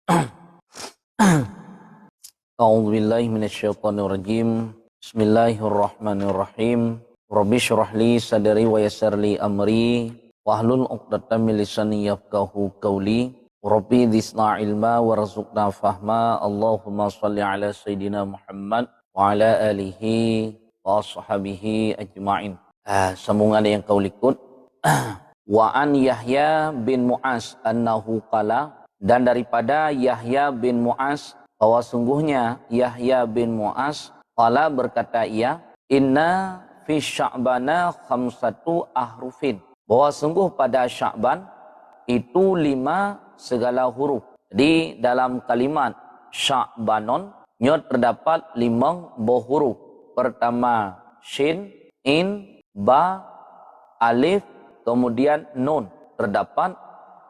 A'udzu billahi minasyaitonir rajim. Bismillahirrahmanirrahim. Rabbi shrah li sadri wa yassir li amri wahlul 'uqdatam min lisani yafqahu qawli. Rabbi zidna ilma warzuqna fahma. Allahumma shalli ala sayidina Muhammad wa ala alihi wa ashabihi ajma'in. Sambungan yang kau likut. Wa an Yahya bin Mu'az annahu qala, dan daripada Yahya bin Mu'az bahwa sungguhnya Yahya bin Mu'az qala berkata ia, inna fi sya'bana khamsatu ahrufin, bahwa sungguh pada Sya'ban itu 5 segala huruf. Jadi dalam kalimat Sya'banon terdapat 5 buah huruf. Pertama shin, in, ba, alif, kemudian nun. Terdapat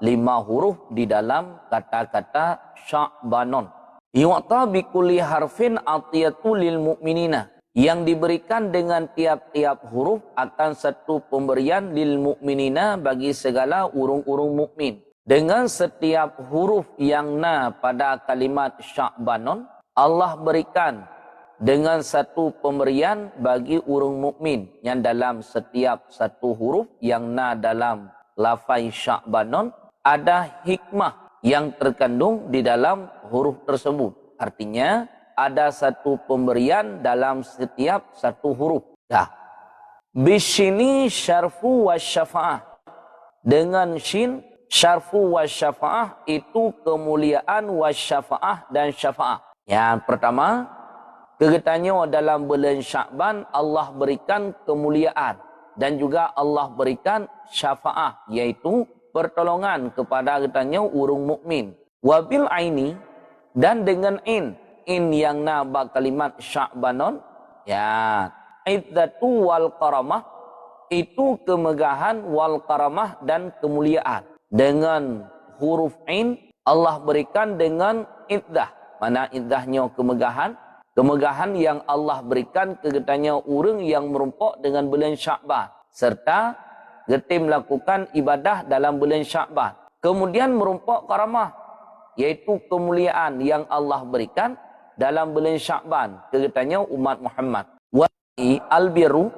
5 huruf di dalam kata-kata Sya'banon. Yu'ta bi kulli harfin atiyatu lil mu'minina, yang diberikan dengan tiap-tiap huruf akan satu pemberian lil mu'minina bagi segala urung-urung mukmin. Dengan setiap huruf yang na pada kalimat Sya'banon, Allah berikan dengan satu pemberian bagi urung mukmin. Yang dalam setiap satu huruf yang na dalam lafaz Sya'banon ada hikmah yang terkandung di dalam huruf tersebut. Artinya ada satu pemberian dalam setiap satu huruf. Bisyini syarfu wa syafa'ah. Dengan syin, syarfu wa syafa'ah itu kemuliaan wa syafa'ah dan syafa'ah. Yang pertama, kegetanya dalam bulan Sya'ban Allah berikan kemuliaan dan juga Allah berikan syafa'ah, yaitu pertolongan kepada katanya urung mukmin. Wabil aini, dan dengan in yang naba kalimat Sya'banon, ya, iddatu wal karamah, itu kemegahan, wal karamah dan kemuliaan. Dengan huruf in Allah berikan dengan iddah. Mana iddahnya kemegahan? Kemegahan yang Allah berikan kegetanya urang yang merumpak dengan bulan Sya'ban, serta getih melakukan ibadah dalam bulan Sya'ban. Kemudian merumpak karamah, yaitu kemuliaan yang Allah berikan dalam bulan Sya'ban kegetanya umat Muhammad. Wa al-birru,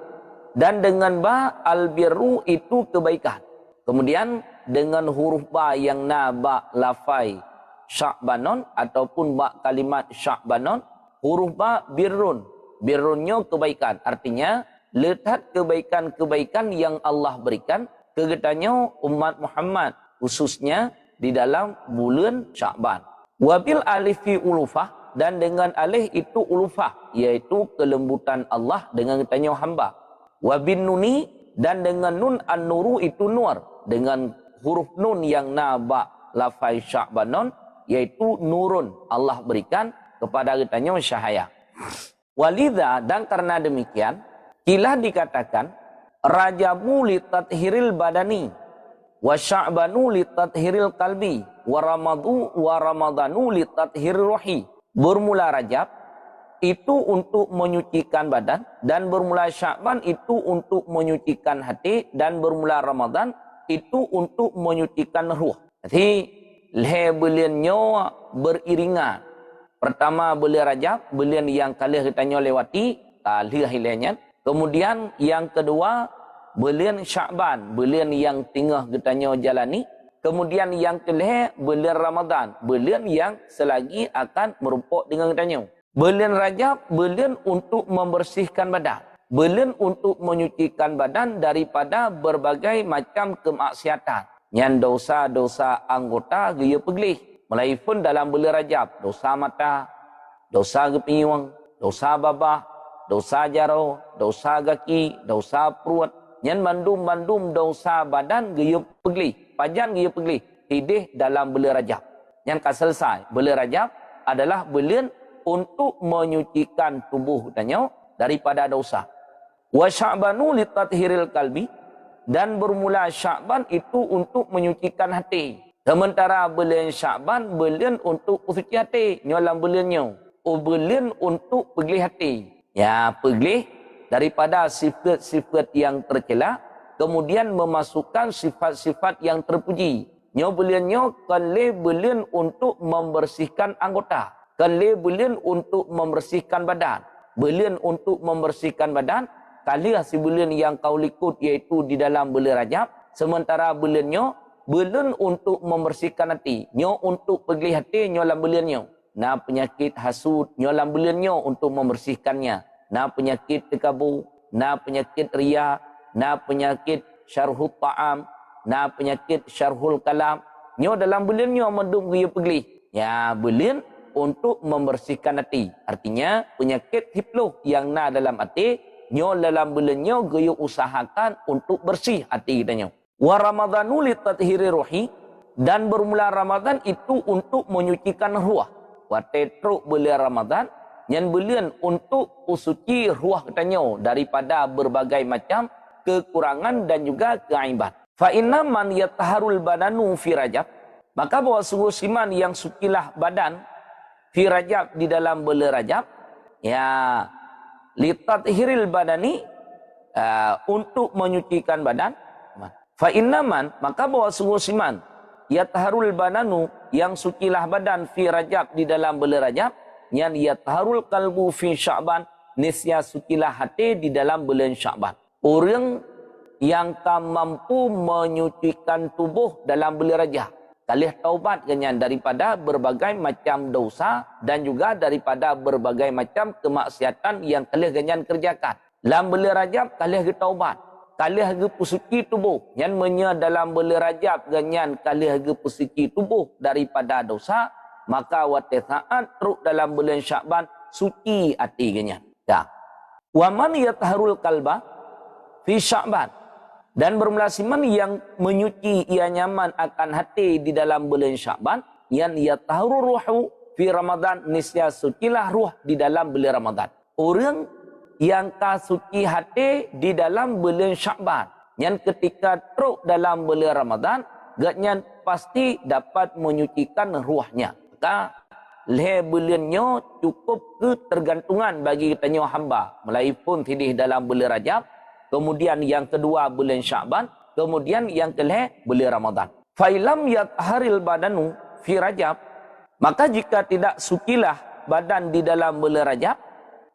dan dengan ba al-birru itu kebaikan. Kemudian dengan huruf ba yang na ba lafai Sya'banon ataupun ba kalimat Sya'banon, huruf ba birrun. Birrunnya kebaikan. Artinya letak kebaikan-kebaikan yang Allah berikan kegetanya umat Muhammad, khususnya di dalam bulan Sya'ban. Wabil alifi ulufah, dan dengan alif itu ulufah, yaitu kelembutan Allah dengan katanya hamba. Wabin nuni, dan dengan nun an-nuru itu nur, dengan huruf nun yang naba lafai Sya'banon, yaitu nurun, Allah berikan kepada katanya syahaya. Walidha, dan karena demikian kilah dikatakan Rajabu li tathiril badani wa Sya'banu li tathiril qalbi wa Ramadanu li tathiril ruhi. Bermula Rajab itu untuk menyucikan badan, dan bermula Sya'ban itu untuk menyucikan hati, dan bermula Ramadan itu untuk menyucikan ruh. Jadi bulannya beriringan. Pertama bulan Rajab, bulan yang kali kitanya lewati, kali hilangnya. Kemudian yang kedua bulan Sya'ban, bulan yang tengah kitanya jalani. Kemudian yang kelih bulan Ramadan, bulan yang selagi akan merumpak dengan kitanya. Bulan Rajab, bulan untuk membersihkan badan, bulan untuk menyucikan badan daripada berbagai macam kemaksiatan. Yang dosa-dosa anggota gaya pegelih. Melainpun dalam bulan Rajab, dosa mata, dosa gepiwang, dosa babah, dosa jaro, dosa kaki, dosa perut, yang mandum-mandum dosa badan gaya pegelih, pajan gaya pegelih, hidih dalam bulan Rajab. Yang akan selesai, bulan Rajab adalah bulan untuk menyucikan tubuh tanya daripada dosa. Wa Sya'banu li tathiril qalbi, dan bermula Sya'ban itu untuk menyucikan hati. Sementara bulan Sya'ban bulan untuk suci hati, nyolam bulannya. Bulan untuk pegelih hati. Ya, pegelih daripada sifat-sifat yang tercela, kemudian memasukkan sifat-sifat yang terpuji. Nyo beliannya kali belian untuk membersihkan anggota. Kali belian untuk membersihkan badan. Belian untuk membersihkan badan. Kali hasil belian yang kau likut iaitu di dalam bulan Rajab. Sementara beliannya belian untuk membersihkan hati. Nyo untuk pergi hati nyo dalam beliannya. Nah penyakit hasud nyo dalam beliannya untuk membersihkannya. Nah penyakit tekabur. Nah penyakit riya. Nah penyakit syarhut ta'am. Nah penyakit syarhul kalam. Nyo dalam bulan nyo mendung gaya pegli. Ya bulan untuk membersihkan hati. Artinya penyakit hipluh yang na dalam hati. Nyo dalam bulan nyo gaya usahakan untuk bersih hati kita nyo. Wa ramadhanu li tathiri ruhi. Dan bermula Ramadan itu untuk menyucikan ruah. Wa tetruk bulan Ramadan. Yang bulan untuk usuci ruah kita nyo. Daripada berbagai macam kekurangan dan juga keaiban. Fa inna man yataharul badanu fi Rajab, maka bahwa sungguh siman yang sucilah badan fi Rajab di dalam bulan Rajab, ya litathiril badani untuk menyucikan badan. Fa inna man, maka bahwa sungguh siman yataharul badanu yang sucilah badan fi Rajab di dalam bulan Rajab, yang yataharul qalbu fi Sya'ban, nisya sucilah hati di dalam bulan Sya'ban. Orang yang tak mampu menyucikan tubuh dalam bulan Rajab. Kalih taubat kenyan daripada berbagai macam dosa dan juga daripada berbagai macam kemaksiatan yang kalih kenyan kerjakan. Dalam bulan Rajab kalih ke taubat. Kalih ke pusuki tubuh. Yang menya dalam bulan Rajab kenyan kalih ke pusuki tubuh daripada dosa. Maka waktu saat teruk dalam bulan Sya'ban suci hati kenyan. Ya. Wa man yataharul kalba fi Sya'ban. Dan bermula siman yang menyuci ia nyaman akan hati di dalam bulan Sya'ban. Yang yataharu ruhu fi Ramadan. Nisya sucilah ruh di dalam bulan Ramadan. Orang yang tak suci hati di dalam bulan Sya'ban. Yang ketika teruk dalam bulan Ramadan. Gatnya pasti dapat menyucikan ruhnya. Maka leh bulannya cukup ketergantungan bagi kitanya hamba. Melainpun tidih dalam bulan Rajab. Kemudian yang kedua bulan Sya'ban. Kemudian yang kelih bulan Ramadan. Fa'ilam yatharil badanu fi Rajab. Maka jika tidak sucilah badan di dalam bulan Rajab.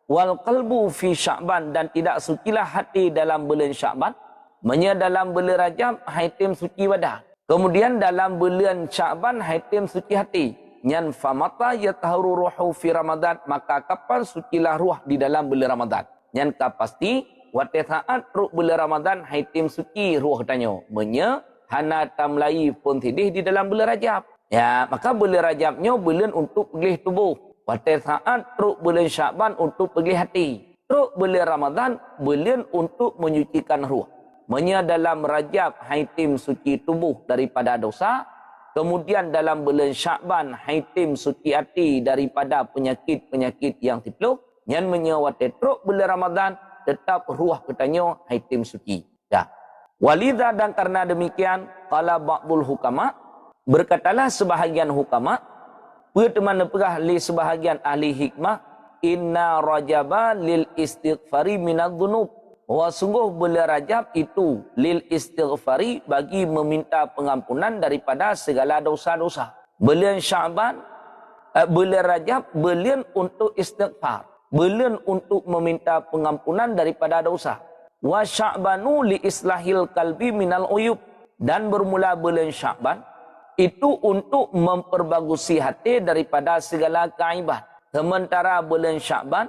Wal qalbu fi Sya'ban. Dan tidak sucilah hati dalam bulan Sya'ban. Menya dalam bulan Rajab haitim suci badan. Kemudian dalam bulan Sya'ban haitim suci hati. Nyan famata yatharu ruhu fi Ramadan. Maka kapan sucilah ruh di dalam bulan Ramadan. Nyan pasti. Waktu saat ruk bulan Ramadan, haitim suci ruh tanya. Menya, hana tamlai pun tidih di dalam bulan Rajab. Ya, maka bulan Rajabnya bulan untuk pergi tubuh. Waktu saat ruk bulan Sya'ban untuk pergi hati. Ruk bulan Ramadan, bulan untuk menyucikan ruh. Menya dalam Rajab, haitim suci tubuh daripada dosa. Kemudian dalam bulan Sya'ban, haitim suci hati daripada penyakit-penyakit yang tipluk. Yang menyawati ruk bulan Ramadan, tetap ruh katanya haitim suci. Ya. Walidha dan karena demikian qala ba'dul hukama, berkatalah sebahagian hukama, berteman pegah li sebahagian ahli hikmah, inna rajaba lil istighfari minadz-dzunub. Bahwa sungguh bulan Rajab itu lil istighfari bagi meminta pengampunan daripada segala dosa-dosa. Bulan Sya'ban, bulan Rajab bulan untuk istighfar. Bulan untuk meminta pengampunan daripada dosa. Wa Sya'banu li islahil kalbi minal uyub. Dan bermula bulan Sya'ban itu untuk memperbagusi hati daripada segala kaiban. Sementara bulan Sya'ban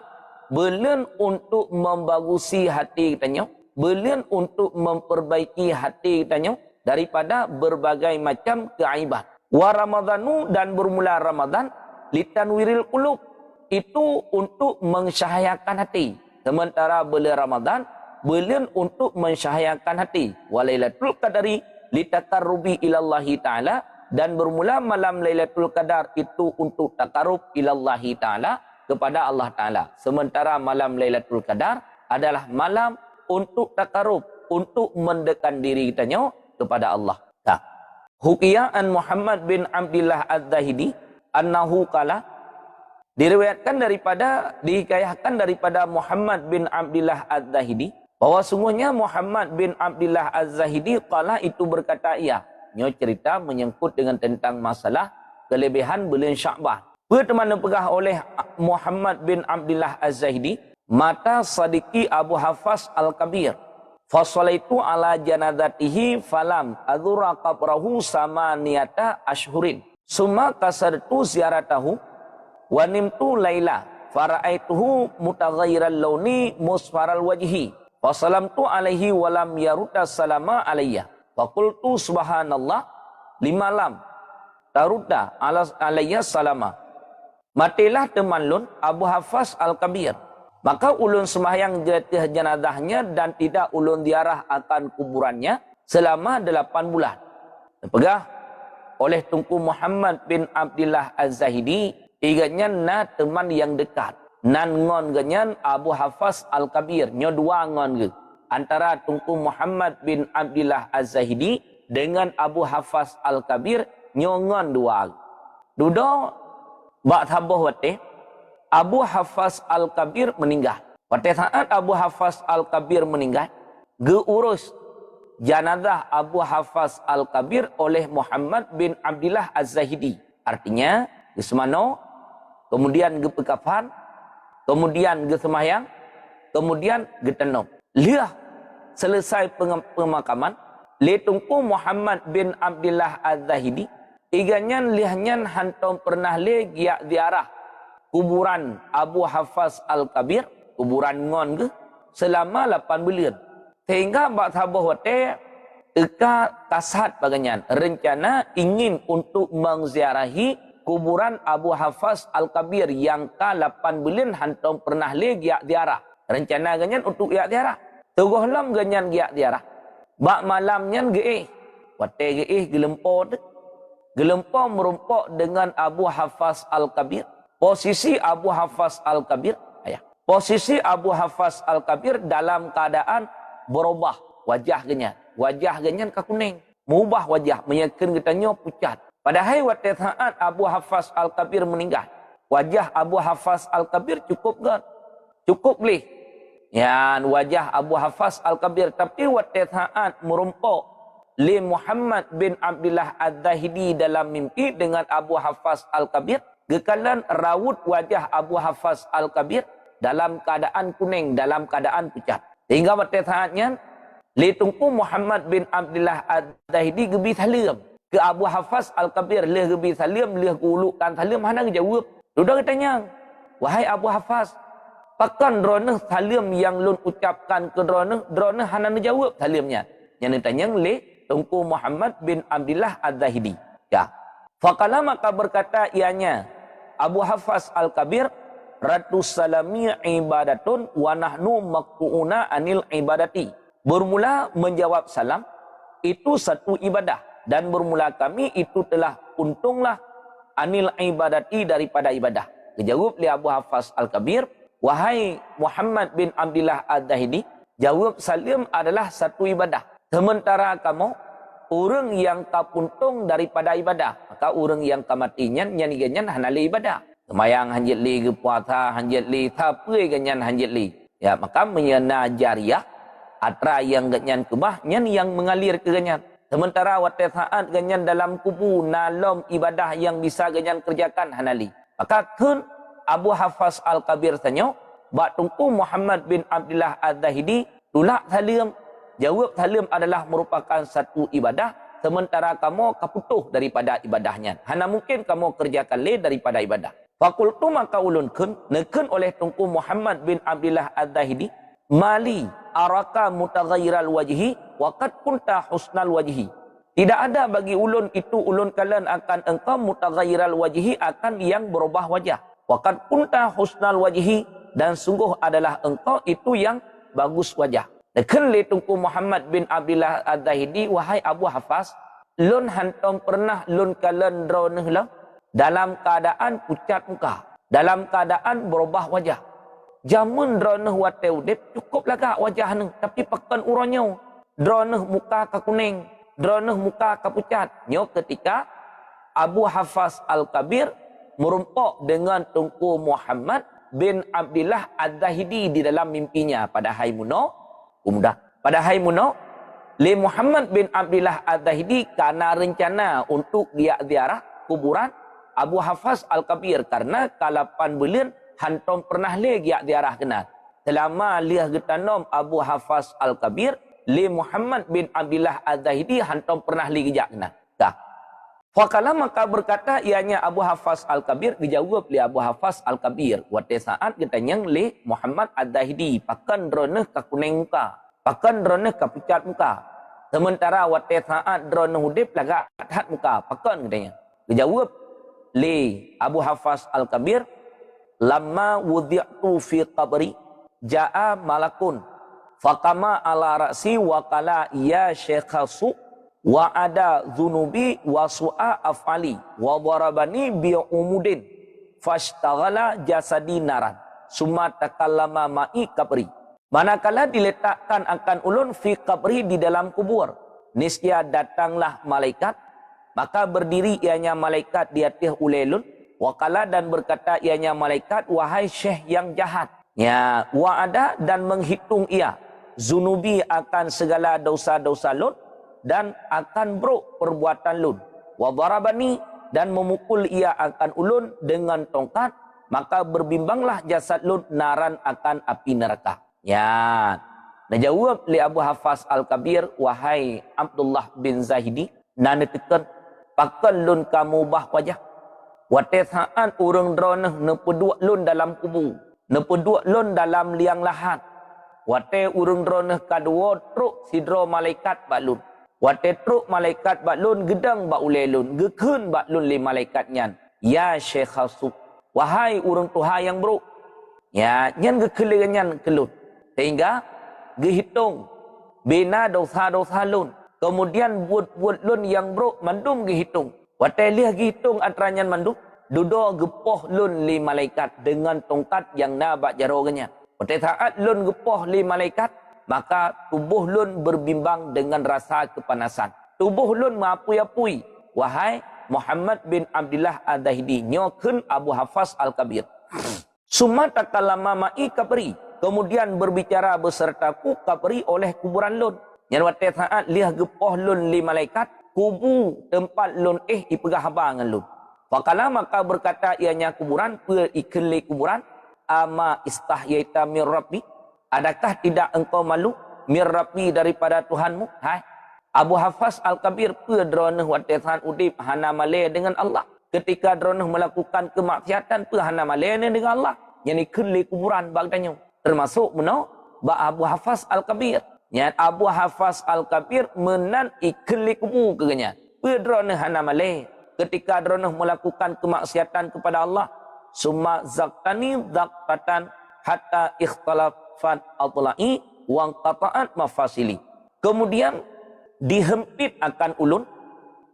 bulan untuk membagusi hati kitanya, bulan untuk memperbaiki hati kitanya daripada berbagai macam keaiban. Wa Ramadhanu dan bermula Ramadan litanwiril qulub. Itu untuk mensyahayakan hati. Sementara bulan Ramadan, bulan untuk mensyahayakan hati. Walailatul qadari litakarrubi ilallahi ta'ala. Dan bermula malam Lailatul Qadar itu untuk takarrub ilallahi ta'ala kepada Allah Ta'ala. Sementara malam Lailatul Qadar adalah malam untuk takarrub, untuk mendekat diri kitanya kepada Allah. Nah. Huqiyah an Muhammad bin Abdillah Az-Zahidi annahu qala, dihikayahkan daripada Muhammad bin Abdillah Az-Zahidi bahwa sungguhnya Muhammad bin Abdillah Az-Zahidi qala itu berkata ia, Nyo cerita menyangkut dengan tentang masalah kelebihan bulan Sya'ban. Pertemuan pegah oleh Muhammad bin Abdullah Az-Zahidi, mata Sadiqi Abu Hafs Al-Kabir. Fasalaitu ala janazatihi falam adzura qabrahu sama niyata ashhurin. Summa kasartu ziaratahu wa nimtu laila fara'aituhu mutaghayyiral launi musfaral wajhi. Fasalamtu alaihi walam yarudda salama alayya. Faqultu subhanallah limalam tarudda alayya salama. Matilah teman lun Abu Hafs Al-Kabir. Maka ulun sembahyang jenazahnya dan tidak ulun diarah akan kuburannya selama 8 bulan. Pegah oleh Tunku Muhammad bin Abdullah Az-Zahidi, iganya na teman yang dekat. Nan ngon ganyan Abu Hafs Al-Kabir, nyo dua ngon ge. Antara Tunku Muhammad bin Abdullah Az-Zahidi dengan Abu Hafs Al-Kabir, nyo ngon dua. Dudo bak tabuh wateh Abu Hafs Al-Kabir meninggal. Pada saat Abu Hafs Al-Kabir meninggal, geurus jenazah Abu Hafs Al-Kabir oleh Muhammad bin Abdullah Az-Zahidi. Artinya, gesemano, kemudian gepekafan, kemudian gesemayang, kemudian getenop. Liah selesai pemakaman, letungku Muhammad bin Abdullah Az-Zahidi, iganyan lihanyan hantom pernah le giak ziarah kuburan Abu Hafs Al-Kabir, kuburan ngon ke, selama 8 bulan. Sehingga bak sabuh wate, eka kasat baganyan, rencana ingin untuk mengziarahi kuburan Abu Hafs Al-Kabir yang ke 8 bulan hantam pernah le giak ziarah. Rencana ganyan untuk giak ziarah. Tuguh lam ganyan giak ziarah. Bak malam nyan geih. Wate geih gelempo dek. Gelempo merumpok dengan Abu Hafs Al-Kabir. Posisi Abu Hafs Al-Kabir, posisi Abu Hafs Al-Kabir dalam keadaan berubah wajah genyan. Wajah genyan ke kuning. Mubah wajah, meyakin katanya pucat. Padahal waktu saat Abu Hafs Al-Kabir meninggal, wajah Abu Hafs Al-Kabir cukup kan? Cukup lih. Ya, wajah Abu Hafs Al-Kabir. Tapi waktu saat merumpok li Muhammad bin Abdullah Az-Zahidi dalam mimpi dengan Abu Hafs Al-Kabir, gekalan rawut wajah Abu Hafs Al-Kabir dalam keadaan kuning, dalam keadaan pucat. Sehingga pada saatnya, litungku Muhammad bin Abdullah Az-Zahidi gebi salam ke Abu Hafs Al-Kabir. Leh gebi salam, leh ulukan salam, hana jawab. Sudah katanya, wahai Abu Hafs, pakan droneh salam yang lun ucapkan ke droneh hana jawab salamnya. Yang ditanya, leh tungku Muhammad bin Abdullah Az-Zahidi. Ya. Faqala maka berkata ianya, Abu Hafs Al-Kabir, ratus salami ibadatun wa nahnu maqtu'una anil ibadati. Bermula menjawab salam, itu satu ibadah. Dan bermula kami itu telah untunglah anil ibadati daripada ibadah. Kejawab li Abu Hafs Al-Kabir, wahai Muhammad bin Abdullah Az-Zahidi, jawab salam adalah satu ibadah. Sementara kamu, orang yang kapuntung daripada ibadah, maka orang yang kamatinya nyanyi-nyanyi hanali ibadah. Semayang hanjit li ke puasa hanjit li tapi ganyan hanjit li. Ya, maka menyana jariah atra yang ganyan kebah nyan yang mengalir ke ganyan. Sementara waktu saat ganyan dalam kubu nalom ibadah yang bisa ganyan kerjakan hanali. Maka kun Abu Hafs Al-Kabir tanya, bak tungku Muhammad bin Abdullah Az-Zahidi tulak salam. Jawab salam adalah merupakan satu ibadah, sementara kamu kaputuh daripada ibadahnya. Hana mungkin kamu kerjakan le daripada ibadah. Fakultu maka ulun kun, nekun oleh tungku Muhammad bin Abdullah Az-Zahidi, mali araka mutaghayyiral wajhi waqad kunta husnal wajhi. Tidak ada bagi ulun itu ulun kalian akan engkau mutaghayyiral wajhi, akan yang berubah wajah. Waqad kunta husnal wajhi, dan sungguh adalah engkau itu yang bagus wajah. Nekun le tungku Muhammad bin Abdullah Az-Zahidi, wahai Abu Hafs, lun hantam pernah lun kalian droneh lah dalam keadaan pucat muka, dalam keadaan berubah wajah. Jamun droneh wate udip cukup lagak wajah ni, tapi pakan uronyo droneh muka ke kuning, droneh muka ke pucat. Nyo ketika Abu Hafs Al-Kabir merumpok dengan tungku Muhammad bin Abdullah Az-Zahidi di dalam mimpinya pada hari muno, pada hari muno li Muhammad bin Abdullah Al-Zahidi karena rencana untuk dia ziarah kuburan Abu Hafaz Al-Kabir karena kalapan bulan hantom pernah le dia ziarah kenal. Selama liah getanom Abu Hafaz Al-Kabir li Muhammad bin Abdullah Al-Zahidi hantom pernah li gejak kenal. Dah. Fakala maka berkata ianya Abu Hafaz Al-Kabir dijawab li Abu Hafaz Al-Kabir. Wate saat getanyang li Muhammad Al-Zahidi pakan droneh ka kuning muka. Pakan droneh ka pucat muka. Sementara wate saat droneh hudip laga hat muka. Pakan getanya. Dijawab li Abu Hafaz Al-Kabir lamma wudi'tu fi qabri ja'a malakun faqama ala ra'si wa qala ya syekhasu wa ada dhunubi wa su'a af'ali wa darabani bi umudin fashtaghala jasadi naran summa takallama ma'i qabri. Manakala diletakkan akan ulun fi qabri di dalam kubur, niscaya datanglah malaikat, maka berdiri ianya malaikat di atas ulelun, wakala dan berkata ianya malaikat, wahai syekh yang jahat. Ya, wa ada dan menghitung ia zunubi akan segala dosa-dosa lun dan akan buruk perbuatan lun. Wa darabani dan memukul ia akan ulun dengan tongkat, maka berbimbanglah jasad lun naran akan api neraka. Ya. Najawab li Abu Hafaz Al-Kabir, wahai Abdullah bin Zahidi, nana tekan pakan lun kamu bah wajah. Wate saat urang droneh nepeduk lun dalam kubu, nepeduk lun dalam liang lahat. Wate urang droneh kadua truk sidro malaikat bak lun. Wate truk malaikat bak lun gedang bak ule lun, gekun bak lun li malaikat nyan. Ya Syekh Khasub, wahai urang Tuhan yang buruk. Ya, nyan gekeliran nyan ke lun. Sehingga gehitung bina dosa-dosa lun. Kemudian buat lun yang buruk mandum gehitung. Watai liah gehitung antaranya mandum. Dudo gepoh lun li malaikat dengan tongkat yang nabak jaroganya. Watai saat lun gepoh li malaikat, maka tubuh lun berbimbang dengan rasa kepanasan. Tubuh lun mengapui-apui. Wahai Muhammad bin Abdullah Al-Zahidi, nyokun Abu Hafaz Al-Kabir. Summa takallama ma'i kabri. Kemudian berbicara besertaku kabri oleh kuburan lun. Yang waktu saat liah gepoh lun li malaikat, kubu tempat lun ipegah habangan lun. Fakala maka berkata ianya kuburan, ikeli kuburan, ama istahyaita mir rabbi, adakah tidak engkau malu mir rabbi daripada Tuhanmu? Hai. Abu Hafaz Al-Kabir pedroneh waktu saat udip hana malay dengan Allah. Ketika droneh melakukan kemaksiatan hana malay dengan Allah. Yang ikeli kuburan bagdanya. Termasuk menau ba Abu Hafaz Al-Kabir. Yang Abu Hafaz Al-Kabir menan ikeli kubu kegenya. Pedroneh hana malay. Ketika droneh melakukan kemaksiatan kepada Allah, summa zaktani zaktatan hatta ikhtalafat al-tula'i wa qata'at mafasili. Kemudian dihempit akan ulun,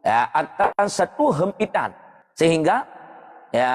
ya, akan satu hempitan sehingga ya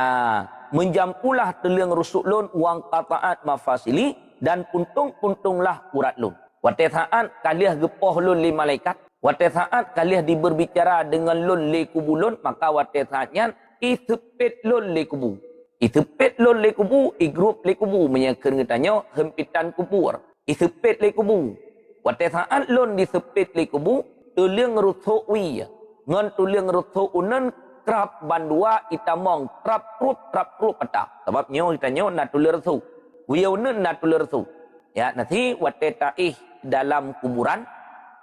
menjampulah teling rusuk lun wa qata'at mafasili dan puntung-puntunglah urat lun. Wate saat kaliah gepoh lun li malaikat, wate saat kaliah diberbicara dengan lun li kubu lun, maka wate saatnya isepet lun li kubu. Isepet lun li kubu, igrup li kubu, menyakan katanya hempitan kubur. Isepet li kubu. Wate saat lun disepet li kubu, tuliang rusuk wi. Ngan tuliang rusuk unen krap bandua itamong trap rup patah. Sebabnya kitanya nak tuliang rusuk. Wi unen nak tuliang rusuk. Ya, nanti wate taih dalam kuburan,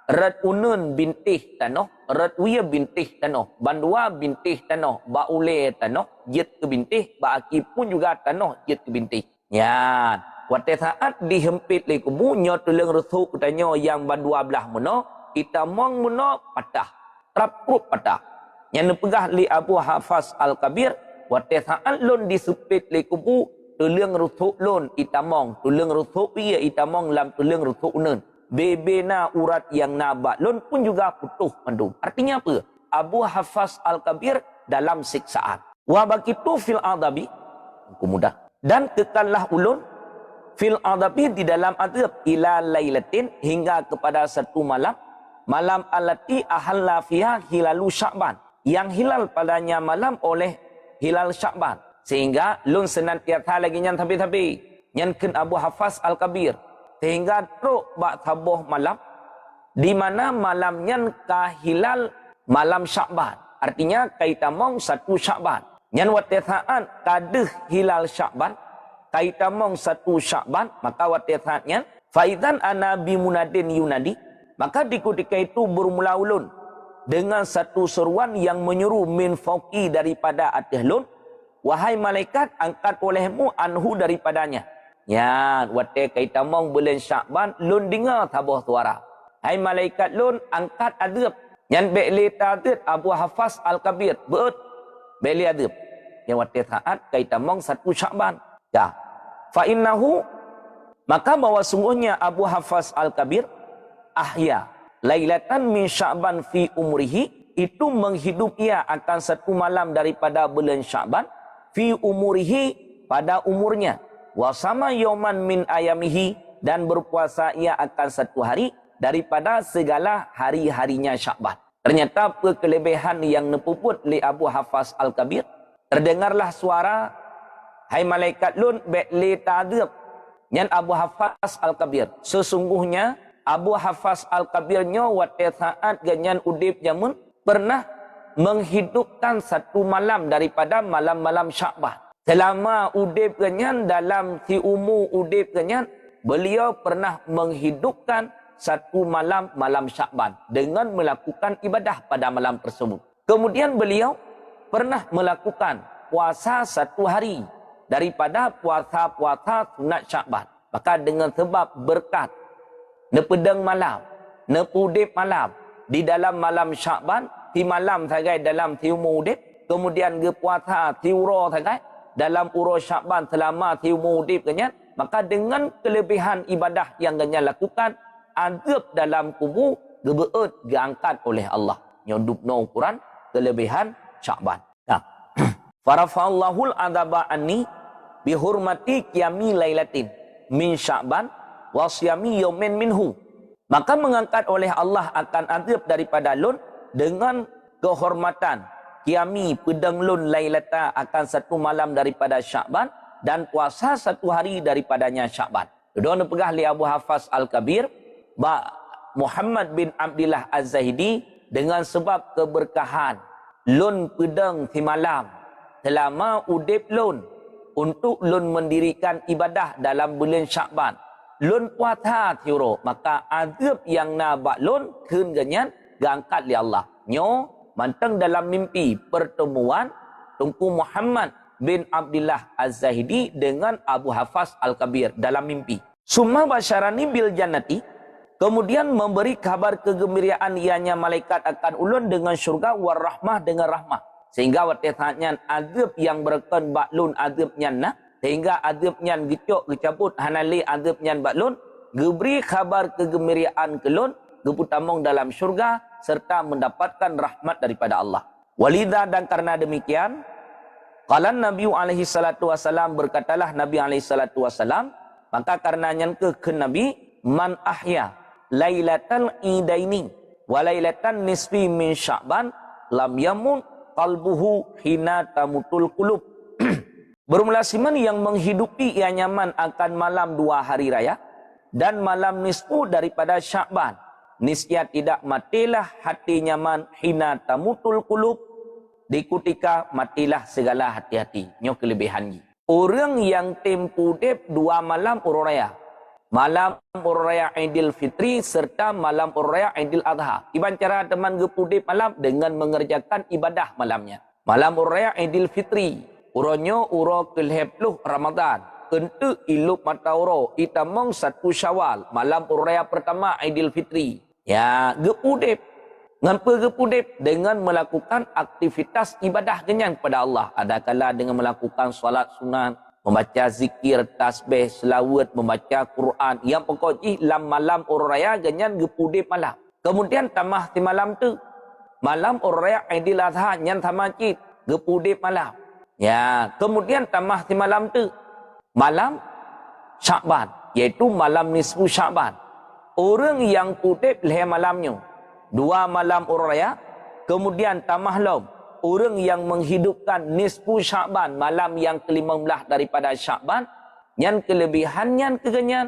rat unun bintih tanoh, rat wiya bintih tanoh, bandua bintih tanoh, ba ule tanoh, jet ke bintih, ba aki pun juga tanoh, jet ke bintih. Ya, wate saat dihempit li kubu, nyo tulang rusuk katanya yang bandua belah meno, itamong meno patah, traprup patah. Yang nepegah li Abu Hafaz Al-Kabir, wate saat lun disempit li kubu, tulang rusuk lun itamong, tulang rusuk wiya itamong lam tulang rusuk unun. Bebena urat yang nabak lun pun juga putuh mandum. Artinya apa? Abu Hafaz Al-Kabir dalam siksaan. Wa bakitu fil adabi, mudah. Dan kekallah ulun fil adabi di dalam adab ila lailatin hingga kepada satu malam, malam alati ahalla fiha hilalu Sya'ban, yang hilal padanya malam oleh hilal Sya'ban. Sehingga lun senantiasa lagi nyan tapi nyankan Abu Hafaz Al-Kabir. Sehingga truk bak tabuh malam, di mana malamnya kahilal malam Sya'ban. Artinya kaitamong 1 Sya'ban. Nyan watethaan kadeh hilal Sya'ban, kaitamong 1 Sya'ban, maka watethaatnya faidan anabi munadin yunadi, maka di ketika itu bermula ulun dengan satu seruan yang menyuruh min fauqi daripada atas lun, wahai malaikat angkat olehmu anhu daripadanya. Ya, wate kaitamong bulan Sya'ban lun dengar tabuh suara. Hai malaikat lun angkat adab. Yang be'li ta'adid Abu Hafaz Al-Kabir. Beut. Be'li adab. Yang wate ta'ad kaitamong 1 Sya'ban. Ya. Fa'innahu, maka bahwa sungguhnya Abu Hafaz Al-Kabir ahya lailatan min Sya'ban fi umrihi, itu menghidup ia akan 1 malam daripada bulan Sya'ban fi umurihi, pada umurnya, wasama yauman min ayamihi, dan berpuasa ia akan 1 hari daripada segala hari-harinya Sya'ban. Ternyata kelebihan yang nepuput li Abu Hafaz Al-Kabir, terdengarlah suara, hai malaikat lun be'li ta'adib, nyan Abu Hafaz Al-Kabir, sesungguhnya Abu Hafaz Al-Kabirnya wate saat ganyan udip jamun pernah menghidupkan 1 malam daripada malam-malam Sya'ban. Selama udip ganyan dalam si umu udip ganyan, beliau pernah menghidupkan 1 malam Sya'ban dengan melakukan ibadah pada malam tersebut. Kemudian beliau pernah melakukan puasa 1 hari daripada puasa-puasa sunat Sya'ban. Maka dengan sebab berkat nepedang malam, nepudip malam di dalam malam Sya'ban, di malam sagai dalam tiumu udip, kemudian ke puasa tiuro sagai dalam uro Sya'ban selama tiumu udip ganyan, maka dengan kelebihan ibadah yang ganyan lakukan, azab dalam kubur gebeut diangkat oleh Allah. Nyodupno ukuran kelebihan Sya'ban. Nah, farafa'allahul adaba anni bihurmati qiyami lailatin min Sya'ban wasyami yaumin minhu. Maka mengangkat oleh Allah akan azab daripada lun dengan kehormatan qiyami pedang lun lailata akan 1 malam daripada Sya'ban dan puasa 1 hari daripadanya Sya'ban. Dua pegah li Abu Hafaz Al-Kabir ba Muhammad bin Abdillah Az-Zahidi dengan sebab keberkahan lun pedang di malam selama udip lun untuk lun mendirikan ibadah dalam bulan Sya'ban. Lun puasa tiuro, maka azab yang nabak lun keun ganyan gangkat li Allah. Nyo manteng dalam mimpi pertemuan Tunku Muhammad bin Abdillah Az-Zahidi dengan Abu Hafaz Al-Kabir dalam mimpi. Summa basyarani bil jannati, kemudian memberi kabar kegembiraan ianya malaikat akan ulun dengan syurga war rahmah dengan rahmah. Sehingga waktu saatnya azab yang berken baklun azabnya nak, sehingga azabnya gicok gecabut hanali azabnya baklun, geberi kabar kegembiraan kelun, geputamong dalam syurga serta mendapatkan rahmat daripada Allah. Walidha, dan karena demikian, qala Nabi alaihi salatu wasalam, berkatalah Nabi alaihi salatu wasalam, maka karenanya ke Nabi, man ahya lailatal idaini wa lailatan nisfi min Sya'ban lam yamun qalbuhu hina tamutul qulub. Bermula siman yang menghidupi ia nyaman akan malam 2 hari raya dan malam nisfu daripada Sya'ban, niscaya tidak matilah hati nyaman hina tamutul qulub, di ketika matilah segala hati-hati. Nyo kelebihan ni. Orang yang tempuh dep 2 malam uraya, malam uraya Aidil Fitri serta malam uraya Aidil Adha. Iban cara teman gepudip malam dengan mengerjakan ibadah malamnya. Malam uraya Aidil Fitri, uronyo uro kelhepluh Ramadan. Kentu ilup mata uro, itamong 1 Syawal, malam uraya pertama Aidil Fitri. Ya, gepudip. Ngapa gepudip? Dengan melakukan aktivitas ibadah kenyan kepada Allah. Adakala dengan melakukan solat sunat, membaca zikir, tasbih, selawat, membaca Quran. Yang pokoknya dalam malam uraya ganyan gepudip malam. Kemudian tamah di malam tu, malam uraya Aidil Adha nyan tamacit gepudip malam. Ya, kemudian tamah di malam tu, malam Sya'ban, yaitu malam nisfu Sya'ban. Orang yang pudip leh malamnya 2 malam uraya, kemudian tamah lom orang yang menghidupkan nisfu Sya'ban, malam yang ke-15 daripada Sya'ban, yang kelebihan yang kegenyan,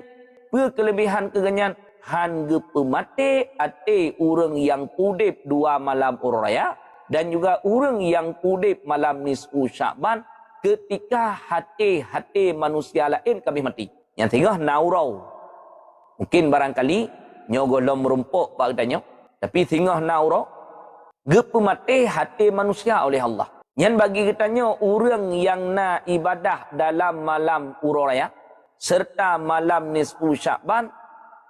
kelebihan kegenyan, han gepemate ate urang yang pudip 2 malam uraya dan juga urang yang pudip malam nisfu Sya'ban ketika hati manusia lain kami mati. Yang tengah naurau. Mungkin barangkali nyogolom merumpuk pak katanya, tapi tengah naurau gepemate hati manusia oleh Allah. Yang bagi katanya urang yang na ibadah dalam malam uraya serta malam nisfu Sya'ban